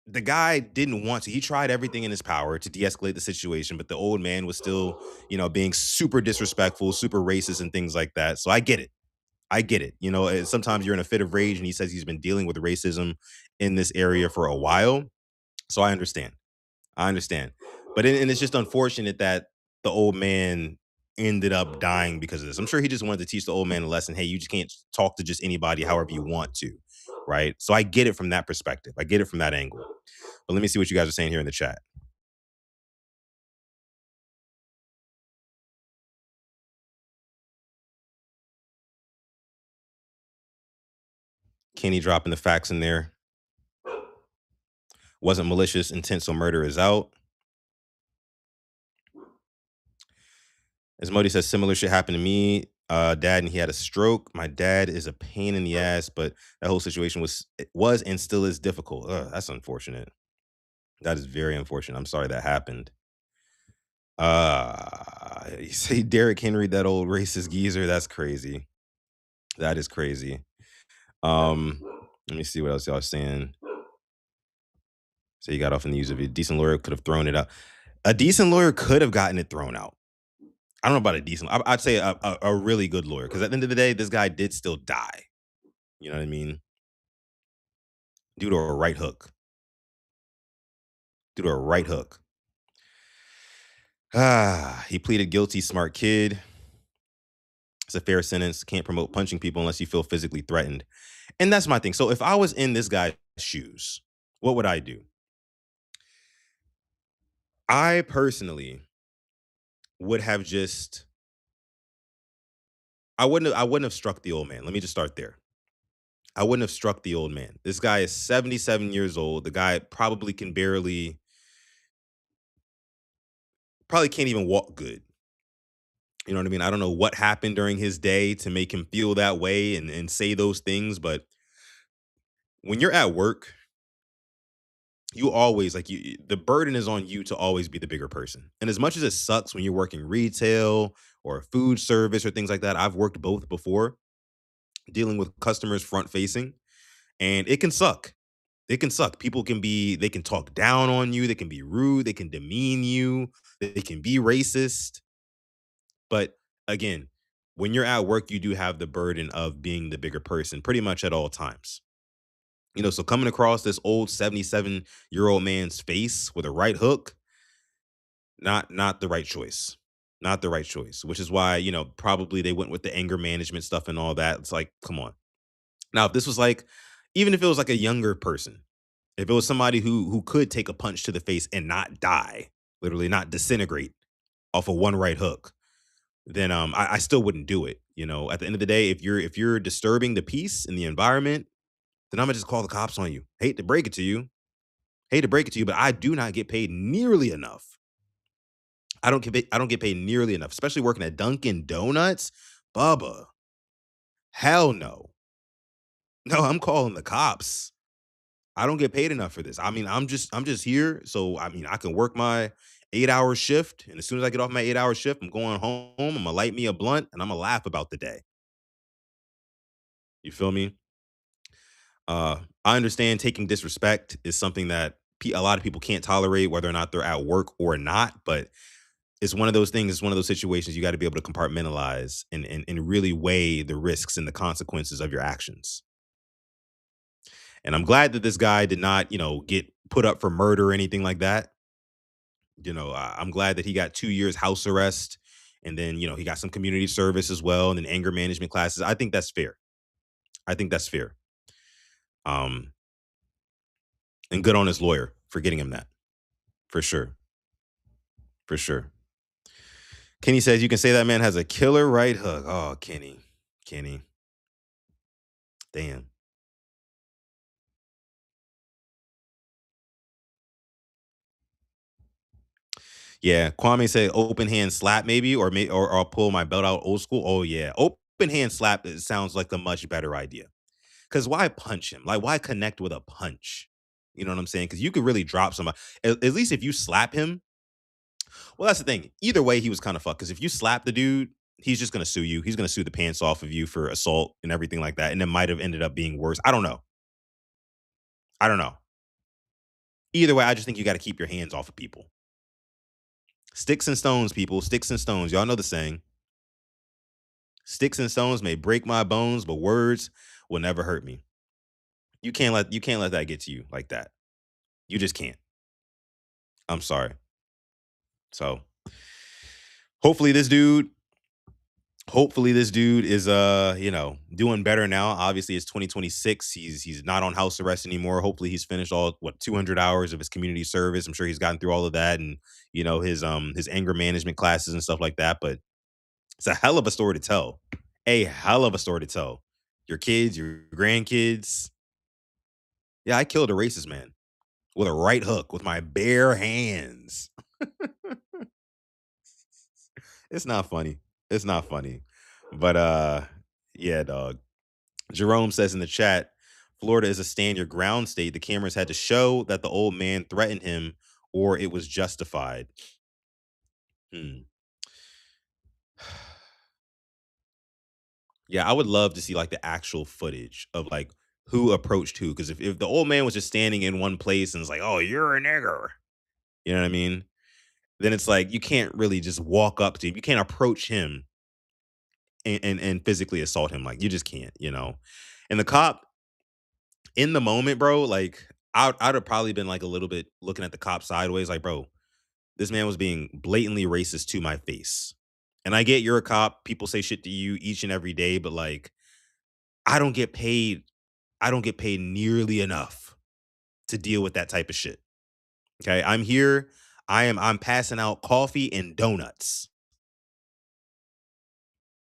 the guy didn't want to. He tried everything in his power to de-escalate the situation, but the old man was still, being super disrespectful, super racist, and things like that. So I get it. I get it. Sometimes you're in a fit of rage, and he says he's been dealing with racism in this area for a while. So I understand. I understand. And it's just unfortunate that the old man ended up dying because of this. I'm sure he just wanted to teach the old man a lesson. Hey, you just can't talk to just anybody however you want to. Right. So I get it from that perspective. I get it from that angle. But let me see what you guys are saying here in the chat. Kenny dropping the facts in there. Wasn't malicious intent, so murder is out. As Modi says, similar shit happened to me. Dad, and he had a stroke. My dad is a pain in the ass, but that whole situation was and still is difficult. That's unfortunate. That is very unfortunate. I'm sorry that happened. You say Derrick Henry, that old racist geezer. That's crazy. That is crazy. Let me see what else y'all saying. So you got off in the use of it. A decent lawyer could have thrown it out. A decent lawyer could have gotten it thrown out. I don't know about a decent. I'd say a really good lawyer, because at the end of the day, this guy did still die. You know what I mean? Due to a right hook. Due to a right hook. He pleaded guilty. Smart kid. It's a fair sentence. Can't promote punching people unless you feel physically threatened. And that's my thing. So if I was in this guy's shoes, what would I do? I personally would have just I wouldn't have struck the old man. Let me just start there. I wouldn't have struck the old man. This guy is 77 years old. The guy probably probably can't even walk good. You know what I mean? I don't know what happened during his day to make him feel that way and say those things, but when you're at work, you always the burden is on you to always be the bigger person. And as much as it sucks when you're working retail or food service or things like that, I've worked both before, dealing with customers front facing, and it can suck. It can suck. They can talk down on you, they can be rude, they can demean you, they can be racist. But again, when you're at work, you do have the burden of being the bigger person pretty much at all times. So coming across this old 77-year-old man's face with a right hook, not the right choice. Not the right choice, which is why, probably they went with the anger management stuff and all that. It's like, come on. Now, if this was even if it was like a younger person, if it was somebody who could take a punch to the face and not die, literally not disintegrate off of one right hook, then I still wouldn't do it. At the end of the day, if you're disturbing the peace in the environment, then I'm gonna just call the cops on you. Hate to break it to you. Hate to break it to you, but I do not get paid nearly enough. I don't get paid nearly enough, especially working at Dunkin' Donuts. Bubba, hell no. No, I'm calling the cops. I don't get paid enough for this. I mean, I'm just here, so I mean, I can work my 8-hour shift, and as soon as I get off my 8-hour shift, I'm going home. I'm gonna light me a blunt, and I'm gonna laugh about the day. You feel me? I understand taking disrespect is something that a lot of people can't tolerate, whether or not they're at work or not. But it's one of those things. It's one of those situations you got to be able to compartmentalize and really weigh the risks and the consequences of your actions. And I'm glad that this guy did not, get put up for murder or anything like that. I'm glad that he got 2 years house arrest, and then he got some community service as well, and then anger management classes. I think that's fair. I think that's fair. Um, and good on his lawyer for getting him that, for sure, for sure. Kenny says you can say that man has a killer right hook. Oh, Kenny, damn. Yeah, Kwame said open hand slap maybe, or I'll pull my belt out old school. Oh yeah, open hand slap. It sounds like the much better idea. Because why punch him? Like why connect with a punch? You know what I'm saying? Because you could really drop somebody. At least if you slap him. Well, that's the thing. Either way, he was kind of fucked. Because if you slap the dude, he's just gonna sue you. He's gonna sue the pants off of you for assault and everything like that. And it might have ended up being worse. I don't know. I don't know. Either way, I just think you got to keep your hands off of people. Sticks and stones, people. Sticks and stones. Y'all know the saying. Sticks and stones may break my bones, but words will never hurt me. You can't let that get to you like that. You just can't. I'm sorry. So hopefully this dude is doing better now. Obviously it's 2026. He's not on house arrest anymore. Hopefully he's finished all 200 hours of his community service. I'm sure he's gotten through all of that, and his anger management classes and stuff like that. But it's a hell of a story to tell. A hell of a story to tell. Your kids, your grandkids. Yeah, I killed a racist man with a right hook with my bare hands. It's not funny. It's not funny. But yeah, dog. Jerome says in the chat, Florida is a stand your ground state. The cameras had to show that the old man threatened him or it was justified. Hmm. Yeah, I would love to see like the actual footage of like who approached who. Because if the old man was just standing in one place and it's like, oh, you're a nigger. You know what I mean? Then it's like you can't really just walk up to him. You can't approach him and physically assault him. Like you just can't. And the cop in the moment, bro, like I'd have probably been like a little bit looking at the cop sideways, like, bro, this man was being blatantly racist to my face. And I get you're a cop. People say shit to you each and every day, but like I don't get paid. I don't get paid nearly enough to deal with that type of shit. Okay. I'm here. I'm passing out coffee and donuts.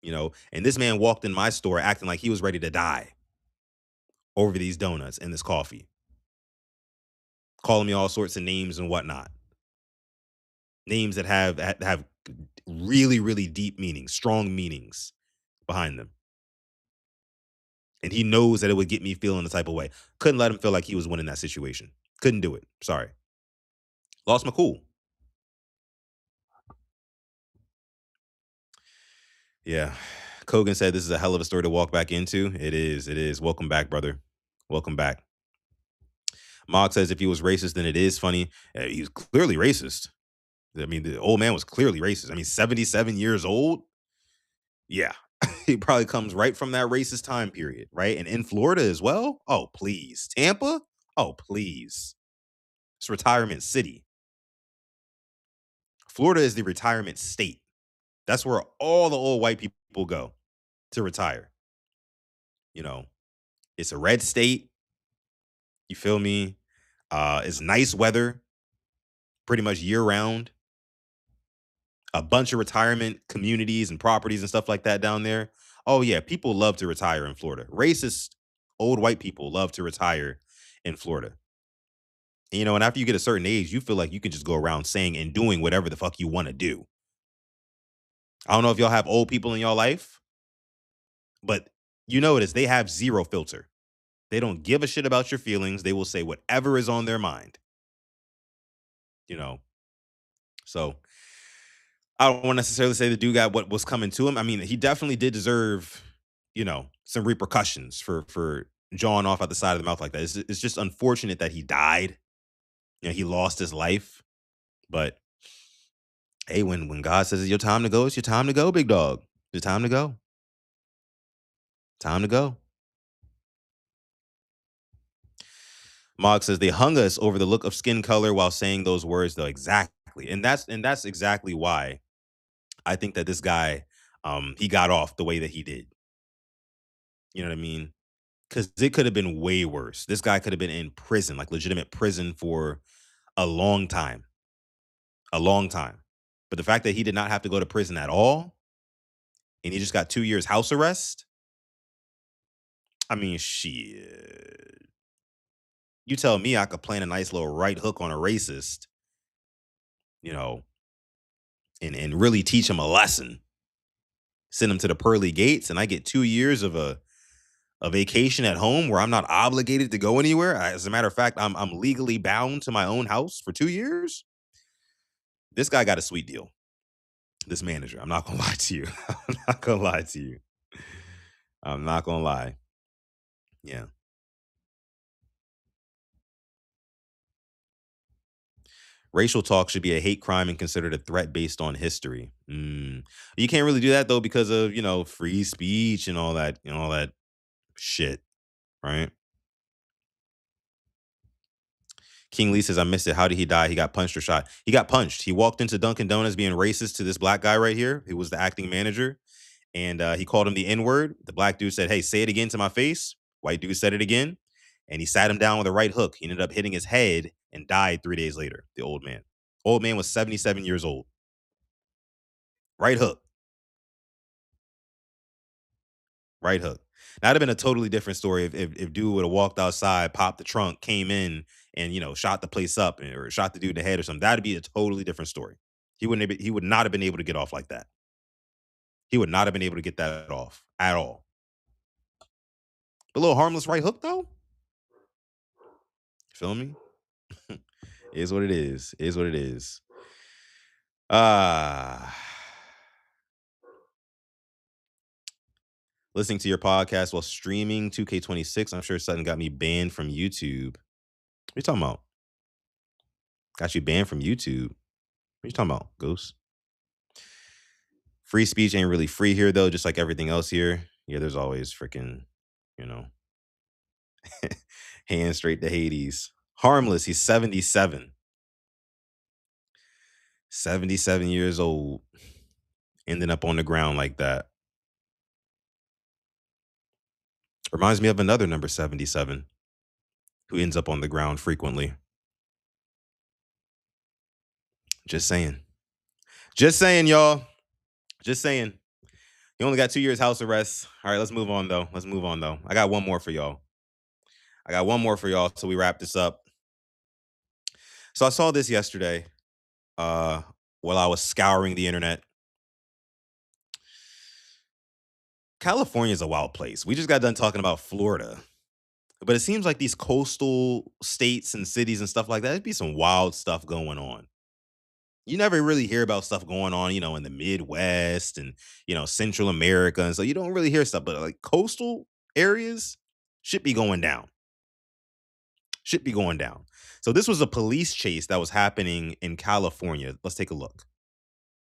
And this man walked in my store acting like he was ready to die over these donuts and this coffee, calling me all sorts of names and whatnot. Names that have really, really deep meanings, strong meanings behind them. And he knows that it would get me feeling the type of way. Couldn't let him feel like he was winning that situation. Couldn't do it. Sorry. Lost my cool. Yeah. Kogan said this is a hell of a story to walk back into. It is. It is. Welcome back, brother. Welcome back. Mog says if he was racist, then it is funny. He's clearly racist. I mean, the old man was clearly racist. I mean, 77 years old. Yeah. He probably comes right from that racist time period, right? And in Florida as well. Oh, please. Tampa? Oh, please. It's retirement city. Florida is the retirement state. That's where all the old white people go to retire. It's a red state. You feel me? It's nice weather, pretty much year round. A bunch of retirement communities and properties and stuff like that down there. Oh yeah, people love to retire in Florida. Racist old white people love to retire in Florida. And after you get a certain age, you feel like you can just go around saying and doing whatever the fuck you want to do. I don't know if y'all have old people in y'all life, but you know it is. They have zero filter. They don't give a shit about your feelings. They will say whatever is on their mind. So I don't want to necessarily say the dude got what was coming to him. I mean, he definitely did deserve, some repercussions for jawing off at the side of the mouth like that. It's just unfortunate that he died. You know, he lost his life. But hey, when God says it's your time to go, it's your time to go, big dog. It's your time to go. Time to go. Mog says they hung us over the look of skin color while saying those words, though. Exactly. And that's exactly why I think that this guy, he got off the way that he did. You know what I mean? Because it could have been way worse. This guy could have been in prison, like legitimate prison for a long time. A long time. But the fact that he did not have to go to prison at all, and he just got 2 years house arrest. I mean, shit. You tell me I could plant a nice little right hook on a racist, you know, and really teach him a lesson. Send him to the pearly gates, and I get 2 years of a vacation at home where I'm not obligated to go anywhere. As a matter of fact, I'm legally bound to my own house for 2 years. This guy got a sweet deal. This manager. I'm not gonna lie to you. I'm not gonna lie to you. I'm not gonna lie. Yeah. Racial talk should be a hate crime and considered a threat based on history. You can't really do that though because of, you know, free speech and all that, and all that shit, right? King Lee says, I missed it. How did he die? He got punched or shot. He got punched. He walked into Dunkin' Donuts being racist to this black guy right here, who was the acting manager. And he called him the N-word. The black dude said, hey, say it again to my face. White dude said it again. And he sat him down with a right hook. He ended up hitting his head and died 3 days later, the old man. Old man was 77 years old. Right hook. Right hook. That'd have been a totally different story if dude would have walked outside, popped the trunk, came in, and, you know, shot the place up or shot the dude in the head or something. That'd be a totally different story. He would not have been able to get off like that. He would not have been able to get that off at all. A little harmless right hook though. Feel me? Is what it is. Is what it is. Listening to your podcast while streaming 2K26. I'm sure Sutton got me banned from YouTube. What are you talking about? Got you banned from YouTube. What are you talking about, Ghost? Free speech ain't really free here, though, just like everything else here. Yeah, there's always freaking, you know, hands straight to Hades. Harmless, he's 77. 77 years old. Ending up on the ground like that. Reminds me of another number 77 who ends up on the ground frequently. Just saying. Just saying, y'all. Just saying. He only got 2 years house arrest. All right, let's move on, though. Let's move on, though. I got one more for y'all. So we wrap this up. So I saw this yesterday while I was scouring the internet. California is a wild place. We just got done talking about Florida. But it seems like these coastal states and cities and stuff like that, there'd be some wild stuff going on. You never really hear about stuff going on, you know, in the Midwest and, you know, Central America. And so you don't really hear stuff, but like coastal areas should be going down. Should be going down. So this was a police chase that was happening in California. Let's take a look.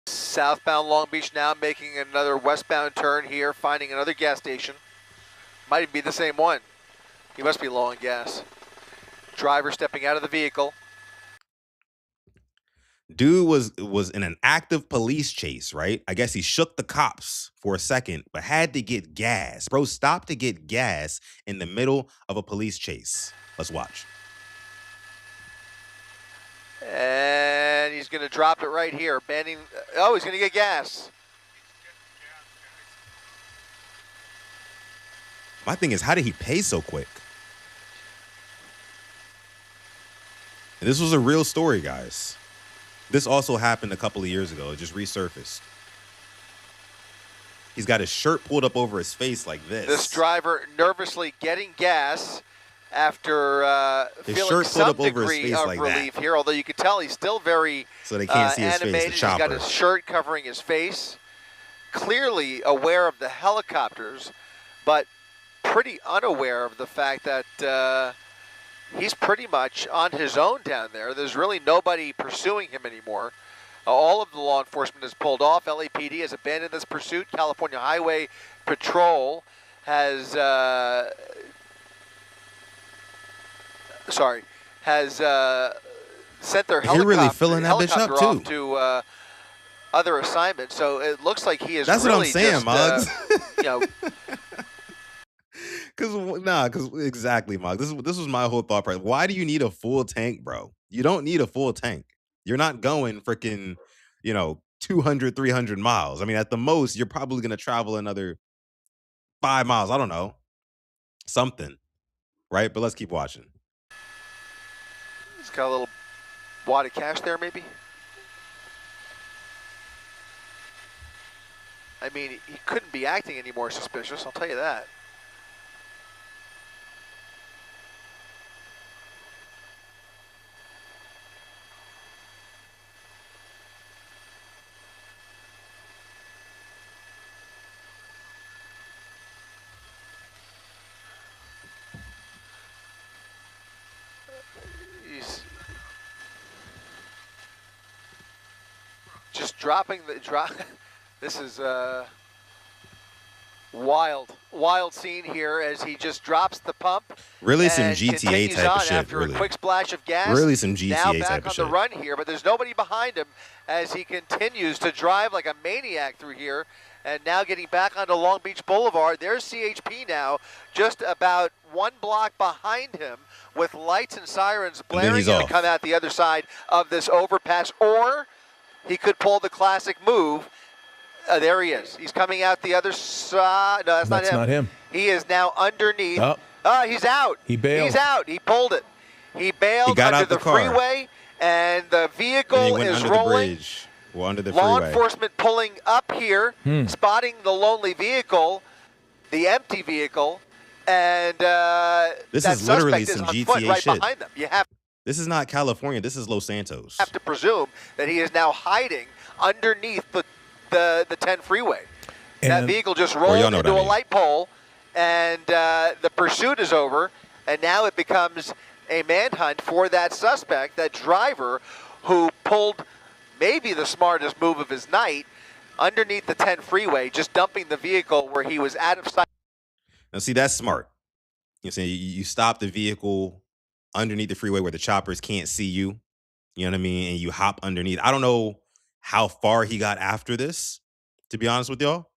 Southbound Long Beach now making another westbound turn here, finding another gas station. Might even be the same one. He must be low on gas. Driver stepping out of the vehicle. Dude was in an active police chase, right? I guess he shook the cops for a second, but had to get gas. Bro stopped to get gas in the middle of a police chase. Let's watch. And he's going to drop it right here. Bending. Oh, he's going to get gas. My thing is, how did he pay so quick? And this was a real story, guys. This also happened a couple of years ago. It just resurfaced. He's got his shirt pulled up over his face like this. This driver nervously getting gas after feeling some degree of relief here, although you could tell he's still very so they can't see his animated. Face, the chopper. He's got his shirt covering his face, clearly aware of the helicopters, but pretty unaware of the fact that he's pretty much on his own down there. There's really nobody pursuing him anymore. All of the law enforcement has pulled off. LAPD has abandoned this pursuit. California Highway Patrol has sent their helicopter, really filling that bitch up off to other assignments. So it looks like he is. That's really what I'm saying, just, Muggs. Cause exactly, Muggs. This was my whole thought process. Why do you need a full tank, bro? You don't need a full tank. You're not going freaking, 200, 300 miles. I mean, at the most, you're probably gonna travel another 5 miles. I don't know, something, right? But let's keep watching. He's got a little wad of cash there, maybe. I mean, he couldn't be acting any more suspicious, I'll tell you that. He's just dropping the drop. This is wild scene here as he just drops the pump. Really some GTA type of shit. After really. A quick splash of gas. Really some GTA now type back of on shit. the run here, but there's nobody behind him as he continues to drive like a maniac through here. And now getting back onto Long Beach Boulevard. There's CHP now, just about 1 block behind him, with lights and sirens blaring to come out the other side of this overpass. Or he could pull the classic move. There he is. He's coming out the other side. No, that's not him. He is now underneath. He's out. He bailed. He's out. He pulled it. He bailed. He got under out the freeway, and the vehicle is under rolling. The bridge. Well, under the Law freeway. enforcement pulling up here, spotting the lonely vehicle, the empty vehicle, and this that is literally suspect some is on GTA foot right shit. behind them. You have This is not California. This is Los Santos. have to presume that he is now hiding underneath the 10 freeway. And that vehicle just rolled into a light pole, and the pursuit is over, and now it becomes a manhunt for that suspect, that driver who pulled maybe the smartest move of his night underneath the 10 freeway, just dumping the vehicle where he was out of sight. Now, see, that's smart. You know, saying you stop the vehicle underneath the freeway where the choppers can't see you. You know what I mean? And you hop underneath. I don't know how far he got after this, to be honest with y'all.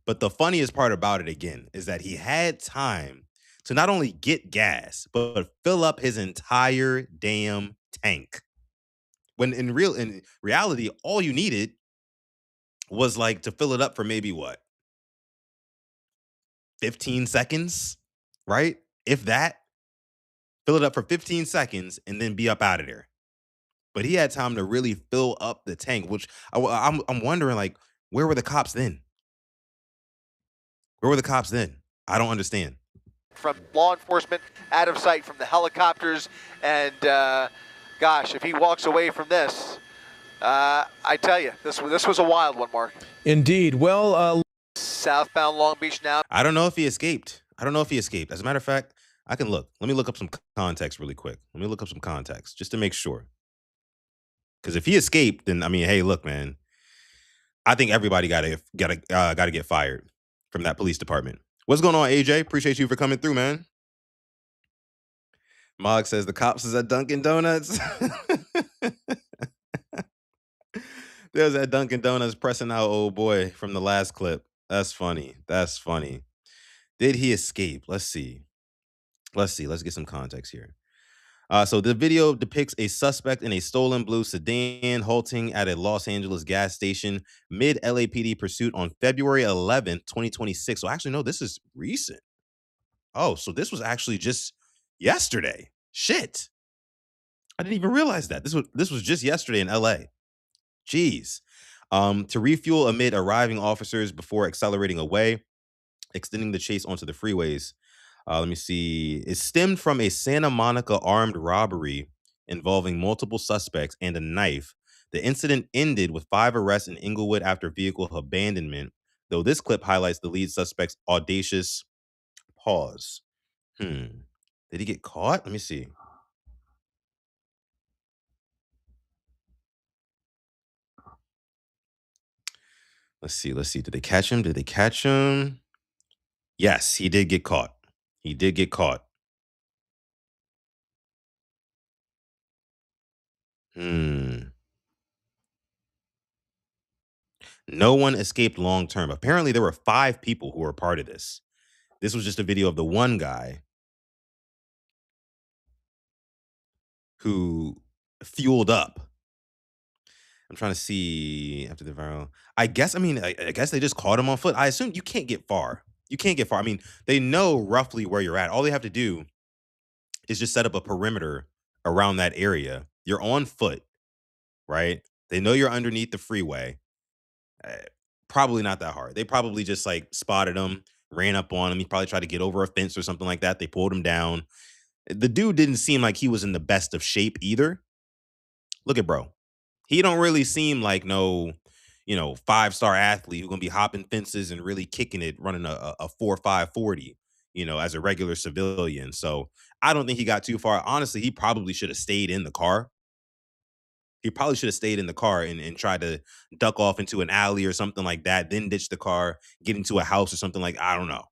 But the funniest part about it, again, is that he had time to not only get gas, but fill up his entire damn tank. When in reality, all you needed was like to fill it up for maybe what? 15 seconds, right? If that. Fill it up for 15 seconds and then be up out of there. But he had time to really fill up the tank, which I'm wondering, like, where were the cops then? Where were the cops then? I don't understand. From law enforcement, out of sight from the helicopters, and gosh, if he walks away from this, I tell you, this was a wild one, Mark. Indeed. Well, southbound Long Beach now. I don't know if he escaped. As a matter of fact, I can look. Let me look up some context really quick. Let me look up some context just to make sure. Because if he escaped, then I mean, hey, look, man, I think everybody gotta get fired from that police department. What's going on, AJ? Appreciate you for coming through, man. Mog says the cops is at Dunkin' Donuts. There's that Dunkin' Donuts pressing out old boy from the last clip. That's funny. Did he escape? Let's see. Let's get some context here. So the video depicts a suspect in a stolen blue sedan halting at a Los Angeles gas station mid LAPD pursuit on February 11th, 2026. So actually, no, this is recent. Oh, so this was actually just yesterday. Shit. I didn't even realize that. This was just yesterday in LA. Jeez. To refuel amid arriving officers before accelerating away, extending the chase onto the freeways. Let me see. It stemmed from a Santa Monica armed robbery involving multiple suspects and a knife. The incident ended with 5 arrests in Inglewood after vehicle abandonment, though this clip highlights the lead suspect's audacious Pause. Did he get caught? Let me see. Let's see. Let's see. Did they catch him? Did they catch him? Yes, he did get caught. He did get caught. No one escaped long term. Apparently, there were 5 people who were a part of this. This was just a video of the one guy who fueled up. I'm trying to see after the viral. I guess, I guess they just caught him on foot. I assume you can't get far. You can't get far. I mean, they know roughly where you're at. All they have to do is just set up a perimeter around that area. You're on foot, right? They know you're underneath the freeway. Uh, Probably not that hard. They probably just like spotted him, ran up on him. He probably tried to get over a fence or something like that. They pulled him down. The dude didn't seem like he was in the best of shape either. Look at bro. He don't really seem like no, 5-star athlete who's gonna be hopping fences and really kicking it, running a 4.5 40, as a regular civilian. So I don't think he got too far. Honestly, he probably should have stayed in the car. He probably should have stayed in the car and tried to duck off into an alley or something like that, then ditch the car, get into a house or something like I don't know.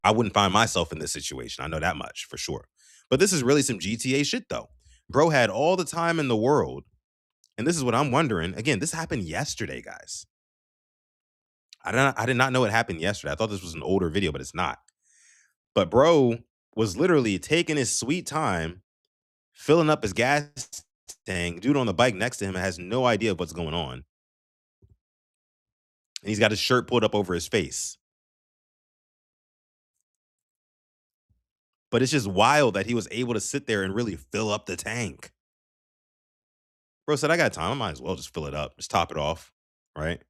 I wouldn't find myself in this situation. I know that much for sure. But this is really some GTA shit though. Bro had all the time in the world. And this is what I'm wondering. Again, this happened yesterday, guys. I did not know it happened yesterday. I thought this was an older video, but it's not. But bro was literally taking his sweet time, filling up his gas tank. Dude on the bike next to him has no idea what's going on. And he's got his shirt pulled up over his face. But it's just wild that he was able to sit there and really fill up the tank. Bro said, I got time. I might as well just fill it up. Just top it off. Right?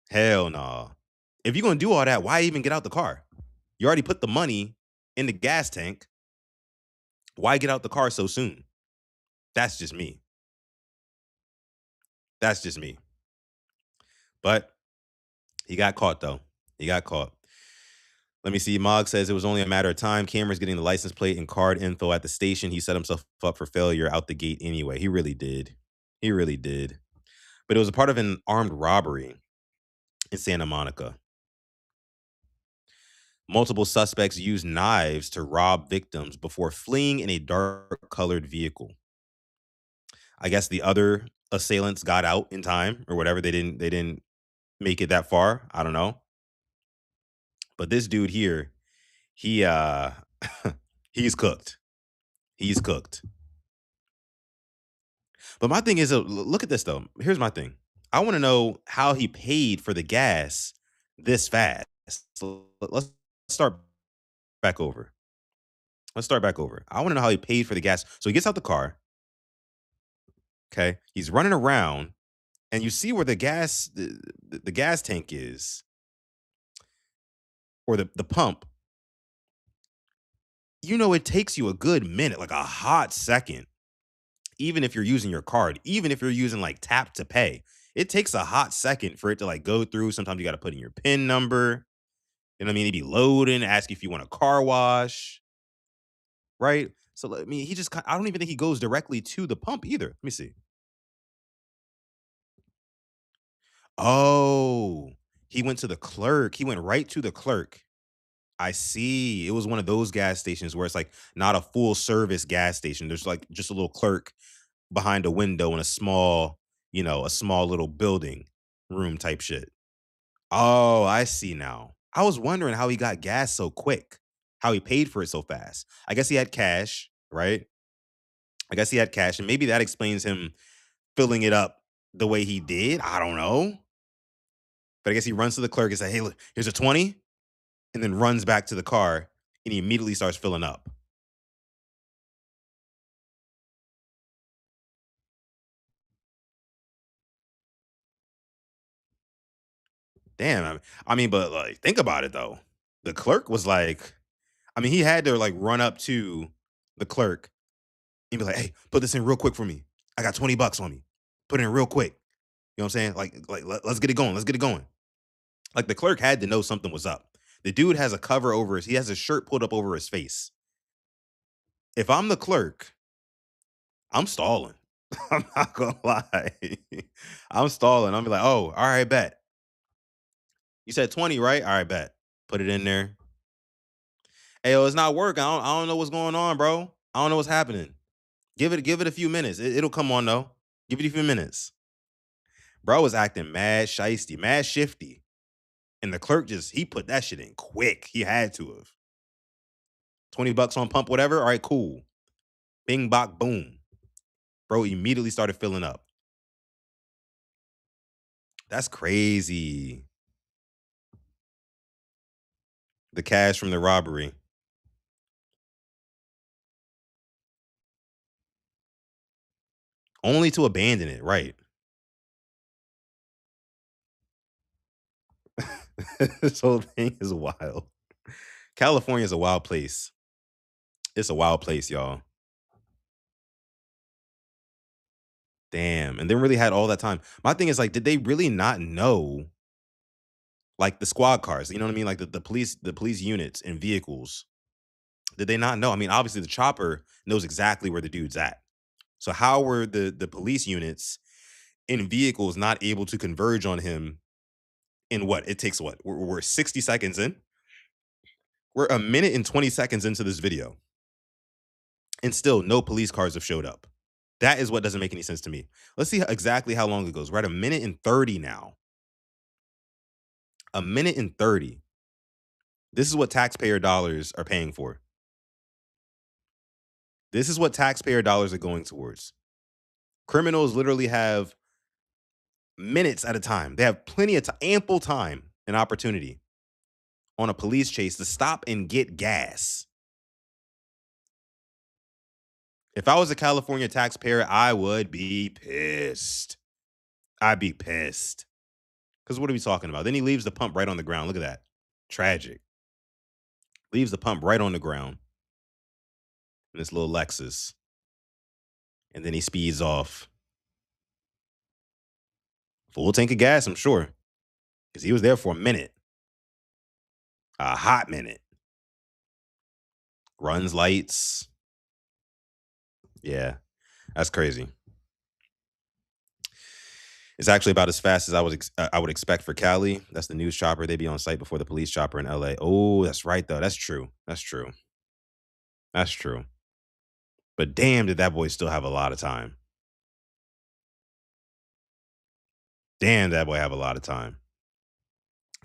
Hell nah. If you're going to do all that, why even get out the car? You already put the money in the gas tank. Why get out the car so soon? That's just me. That's just me. But he got caught, though. He got caught. Let me see. Mog says it was only a matter of time. Cameras getting the license plate and card info at the station. He set himself up for failure out the gate anyway. He really did. He really did. But it was a part of an armed robbery in Santa Monica. Multiple suspects used knives to rob victims before fleeing in a dark-colored vehicle. I guess the other assailants got out in time or whatever. They didn't make it that far. I don't know. But this dude here, he he's cooked. He's cooked. But my thing is, look at this though. Here's my thing. I want to know how he paid for the gas this fast. So let's start back over. Let's start back over. I want to know how he paid for the gas. So he gets out the car. Okay. He's running around and you see where the gas tank is, or the pump. It takes you a good minute, like a hot second, even if you're using your card, even if you're using like tap to pay. It takes a hot second for it to like go through. Sometimes you got to put in your PIN number. You know what I mean? He'd be loading, ask you if you want a car wash. Right? So I don't even think he goes directly to the pump either. Let me see. Oh, he went to the clerk. He went right to the clerk. I see. It was one of those gas stations where it's like not a full service gas station. There's like just a little clerk behind a window in a small little building room type shit. Oh, I see now. I was wondering how he got gas so quick, how he paid for it so fast. I guess he had cash, right? I guess he had cash, and maybe that explains him filling it up the way he did. I don't know. But I guess he runs to the clerk and says, hey, look, here's a 20, and then runs back to the car, and he immediately starts filling up. Damn. But like, think about it though. The clerk was like, he had to like run up to the clerk and be like, hey, put this in real quick for me. I got $20 on me. Put it in real quick. You know what I'm saying? Let's get it going. Let's get it going. Like the clerk had to know something was up. The dude has a cover over he has a shirt pulled up over his face. If I'm the clerk, I'm stalling. I'm not gonna lie. I'm stalling. I'm be like, oh, all right, bet. You said 20, right? All right, bet. Put it in there. Hey, yo, it's not working. I don't know what's going on, bro. I don't know what's happening. Give it a few minutes. It'll come on though. Give it a few minutes. Bro was acting mad shiesty, mad shifty. And the clerk he put that shit in quick. He had to have. $20 on pump, whatever. All right, cool. Bing, bok, boom. Bro immediately started filling up. That's crazy. The cash from the robbery. Only to abandon it, right? This whole thing is wild. California is a wild place. It's a wild place, y'all. Damn. And then really had all that time. My thing is, like, did they really not know, like, the squad cars? You know what I mean? Like the police units and vehicles. Did they not know? I mean, obviously the chopper knows exactly where the dude's at. So how were the police units in vehicles not able to converge on him in what? It takes what? We're 60 seconds in. We're a minute and 20 seconds into this video. And still no police cars have showed up. That is what doesn't make any sense to me. Let's see exactly how long it goes. We're at a minute and 30 now. A minute and 30. This is what taxpayer dollars are paying for. This is what taxpayer dollars are going towards. Criminals literally have minutes at a time. They have plenty of ample time and opportunity on a police chase to stop and get gas. If I was a California taxpayer, I would be pissed. I'd be pissed. Because what are we talking about? Then he leaves the pump right on the ground. Look at that. Tragic. Leaves the pump right on the ground. In this little Lexus. And then he speeds off. Full tank of gas, I'm sure. Because he was there for a minute. A hot minute. Runs lights. Yeah, that's crazy. It's actually about as fast as I would expect for Cali. That's the news chopper. They be on site before the police chopper in LA. Oh, that's right, though. That's true. That's true. That's true. But damn, did that boy still have a lot of time. Damn, that boy have a lot of time.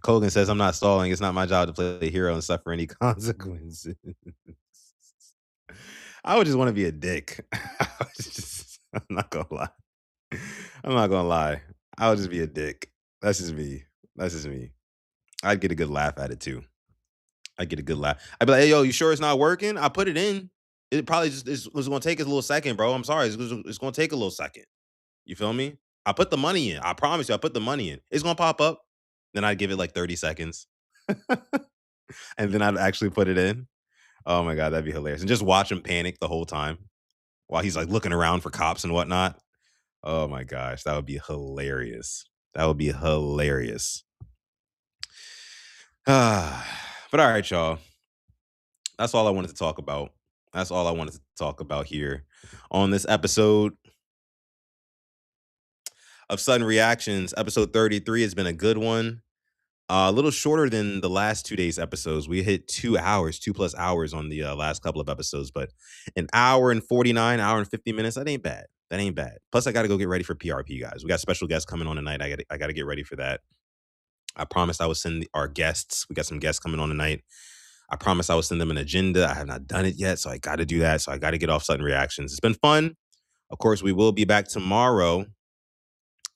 Kogan says, I'm not stalling. It's not my job to play the hero and suffer any consequences. I would just want to be a dick. I'm not going to lie. I'm not going to lie. I would just be a dick. That's just me. That's just me. I'd get a good laugh at it, too. I'd get a good laugh. I'd be like, hey, yo, you sure it's not working? I put it in. It probably just was going to take us a little second, bro. I'm sorry. It's going to take a little second. You feel me? I put the money in. I promise you, I put the money in. It's going to pop up. Then I'd give it like 30 seconds. And then I'd actually put it in. Oh, my God. That'd be hilarious. And just watch him panic the whole time while he's like looking around for cops and whatnot. Oh, my gosh. That would be hilarious. That would be hilarious. But all right, y'all. That's all I wanted to talk about. That's all I wanted to talk about here on this episode of Sutton Reactions. Episode 33 has been a good one. A little shorter than the last 2 days episodes. We hit 2 hours, 2+ hours on the last couple of episodes, but an hour and 49, hour and 50 minutes, that ain't bad. That ain't bad. Plus, I got to go get ready for PRP, guys. We got special guests coming on tonight. I got to get ready for that. I promised I would send our guests. We got some guests coming on tonight. I promised I would send them an agenda. I have not done it yet, so I got to do that. So I got to get off Sutton Reactions. It's been fun. Of course, we will be back tomorrow.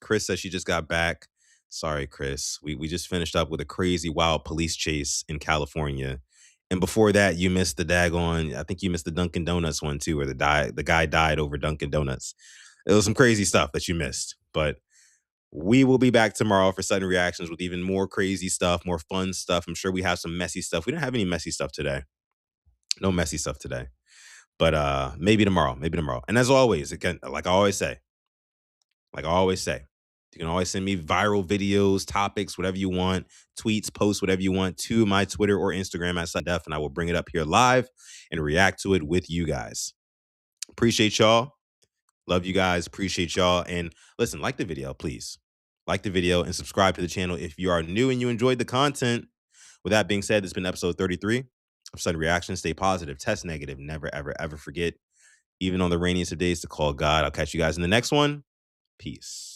Chris says she just got back. Sorry, Chris. We just finished up with a crazy, wild police chase in California. And before that, you missed the daggone, I think you missed the Dunkin' Donuts one too, where the guy died over Dunkin' Donuts. It was some crazy stuff that you missed. But we will be back tomorrow for Sudden Reactions with even more crazy stuff, more fun stuff. I'm sure we have some messy stuff. We didn't have any messy stuff today. No messy stuff today. But maybe tomorrow. Maybe tomorrow. And as always, again, like I always say, You can always send me viral videos, topics, whatever you want, tweets, posts, whatever you want to my Twitter or Instagram at SutDef, and I will bring it up here live and react to it with you guys. Appreciate y'all. Love you guys. Appreciate y'all. And listen, like the video, please. Like the video and subscribe to the channel if you are new and you enjoyed the content. With that being said, this has been episode 33 of Sutton Reactions. Stay positive, test negative, never, ever, ever forget, even on the rainiest of days, to call God. I'll catch you guys in the next one. Peace.